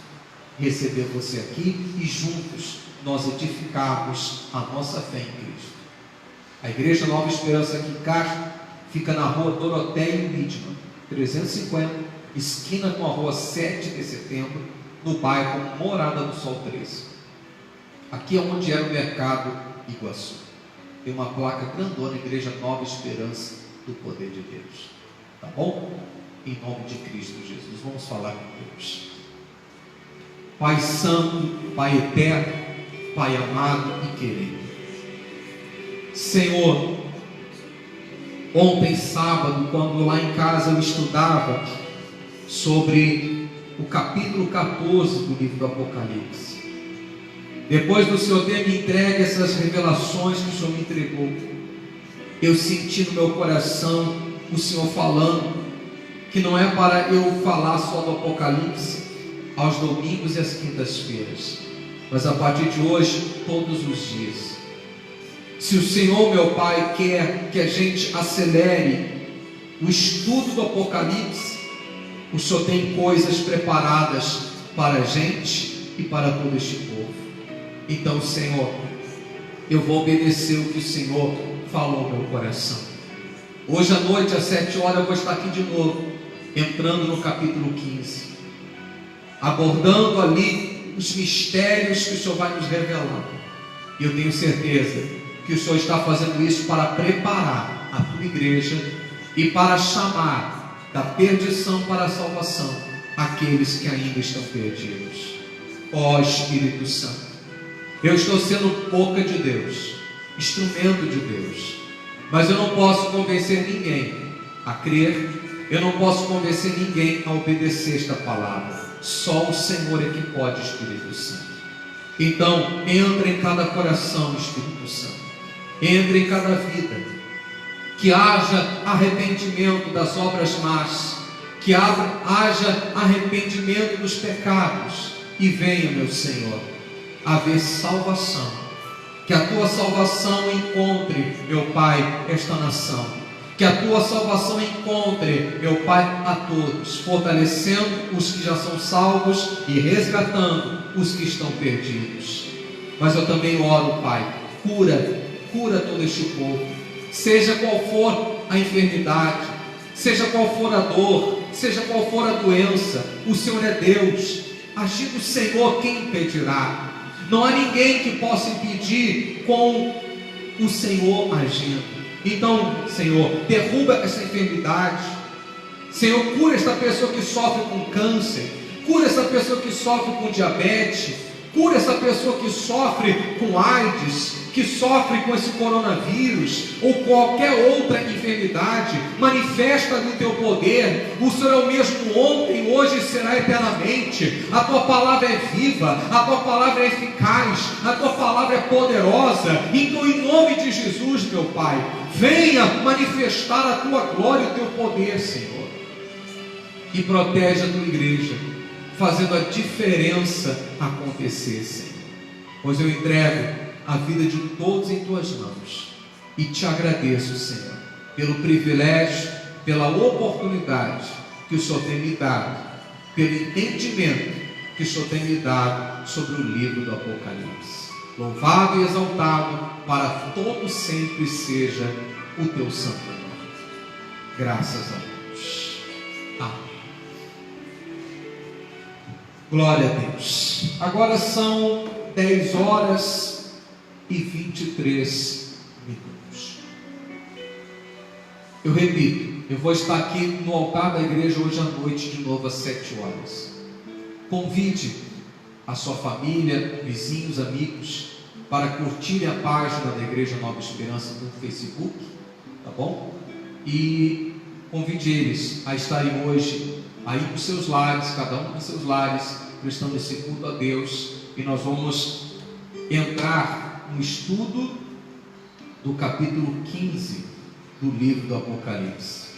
receber você aqui e juntos nós edificarmos a nossa fé em Cristo. A Igreja Nova Esperança aqui em Castro fica na rua Doroteia Widman, 350, esquina com a rua 7 de setembro, no bairro Morada do Sol 13. Aqui é onde era o mercado Iguaçu. Tem uma placa grandona, Igreja Nova Esperança do Poder de Deus. Tá bom? em nome de Cristo Jesus. Vamos falar com Deus. Pai Santo, Pai Eterno, Pai amado e querido, Senhor, ontem sábado, quando lá em casa eu estudava sobre o capítulo 14 do livro do Apocalipse, depois do Senhor ter me entregue essas revelações que o Senhor me entregou, eu senti no meu coração o Senhor falando que não é para eu falar só do Apocalipse aos domingos e às quintas-feiras, mas a partir de hoje, todos os dias. Se o Senhor, meu Pai, quer que a gente acelere o estudo do Apocalipse, o Senhor tem coisas preparadas para a gente e para todo este povo. Então, Senhor, eu vou obedecer o que o Senhor falou no meu coração. Hoje à noite, às 7 horas, eu vou estar aqui de novo, entrando no capítulo 15, abordando ali os mistérios que o Senhor vai nos revelar. E eu tenho certeza que o Senhor está fazendo isso para preparar a tua igreja e para chamar da perdição para a salvação aqueles que ainda estão perdidos. Ó Espírito Santo, eu estou sendo boca de Deus, instrumento de Deus, mas eu não posso convencer ninguém a crer, eu não posso convencer ninguém a obedecer esta palavra. Só o Senhor é que pode, Espírito Santo. Então, entra em cada coração, Espírito Santo, entra em cada vida, que haja arrependimento das obras más, que haja arrependimento dos pecados, e venha, meu Senhor, haver salvação, que a tua salvação encontre, meu Pai, esta nação, que a tua salvação encontre, meu Pai, a todos, fortalecendo os que já são salvos e resgatando os que estão perdidos. Mas eu também oro, Pai, cura todo este povo, seja qual for a enfermidade, seja qual for a dor, seja qual for a doença, o Senhor é Deus. Agindo o Senhor, quem impedirá? Não há ninguém que possa impedir com o Senhor agindo. Então, Senhor, derruba essa enfermidade. Senhor, cura esta pessoa que sofre com câncer, cura essa pessoa que sofre com diabetes, cura essa pessoa que sofre com AIDS, que sofre com esse coronavírus, ou qualquer outra enfermidade. Manifesta no teu poder. O Senhor é o mesmo ontem, hoje e será eternamente. A tua palavra é viva, a tua palavra é eficaz, a tua palavra é poderosa. Então, em nome de Jesus, meu Pai, venha manifestar a tua glória e o teu poder, Senhor, e protege a tua igreja, fazendo a diferença acontecer, Senhor. Pois eu entrego a vida de todos em tuas mãos e te agradeço, Senhor, pelo privilégio, pela oportunidade que o Senhor tem me dado, pelo entendimento que o Senhor tem me dado sobre o livro do Apocalipse. Louvado e exaltado para todo sempre seja o teu santo nome. Graças a Deus. Amém. Glória a Deus. Agora são 10 horas e 23 minutos. Eu repito, eu vou estar aqui no altar da igreja hoje à noite de novo às 7 horas. Convide a sua família, vizinhos, amigos, para curtirem a página da Igreja Nova Esperança no Facebook, tá bom? E convide eles a estarem hoje aí nos seus lares, cada um nos seus lares, prestando esse culto a Deus. E nós vamos entrar no estudo do capítulo 15 do livro do Apocalipse,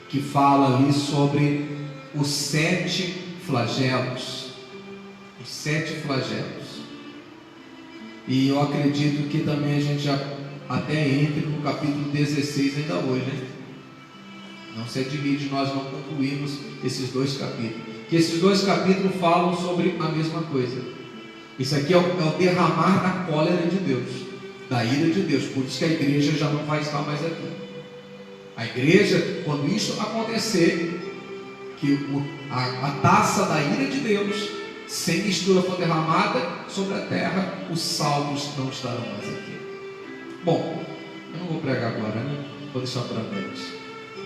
que fala ali sobre os 7 flagelos. Os 7 flagelos. E eu acredito que também a gente já até entre no capítulo 16 ainda hoje, né? Não se admire de nós não concluirmos esses 2 capítulos, que esses 2 capítulos falam sobre a mesma coisa. Isso aqui é o derramar da cólera de Deus, da ira de Deus. Por isso que a igreja já não vai estar mais aqui. A igreja, quando isso acontecer, que a taça da ira de Deus sem mistura for derramada sobre a terra, os salvos não estarão mais aqui. Bom, eu não vou pregar agora, né? Vou deixar para noite.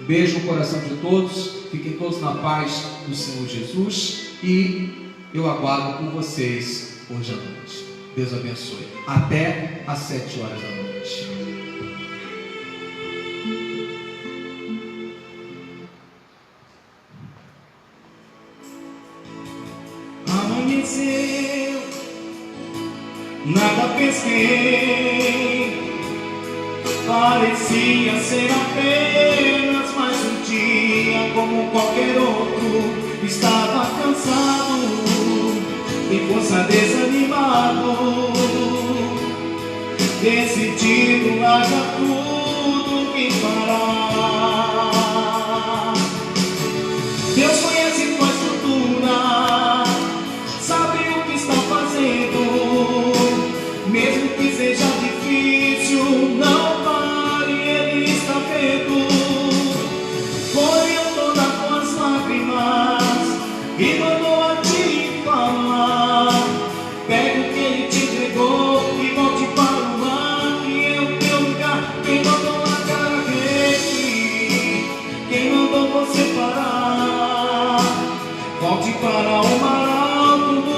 Beijo no coração de todos. Fiquem todos na paz do Senhor Jesus. E eu aguardo por vocês hoje à noite. Deus abençoe. Até às 7 horas da noite. Amanheceu, nada pesquei, parecia ser apenas mais um dia como qualquer outro. Estava cansado e força desanimado, decidido largar tudo, vim parar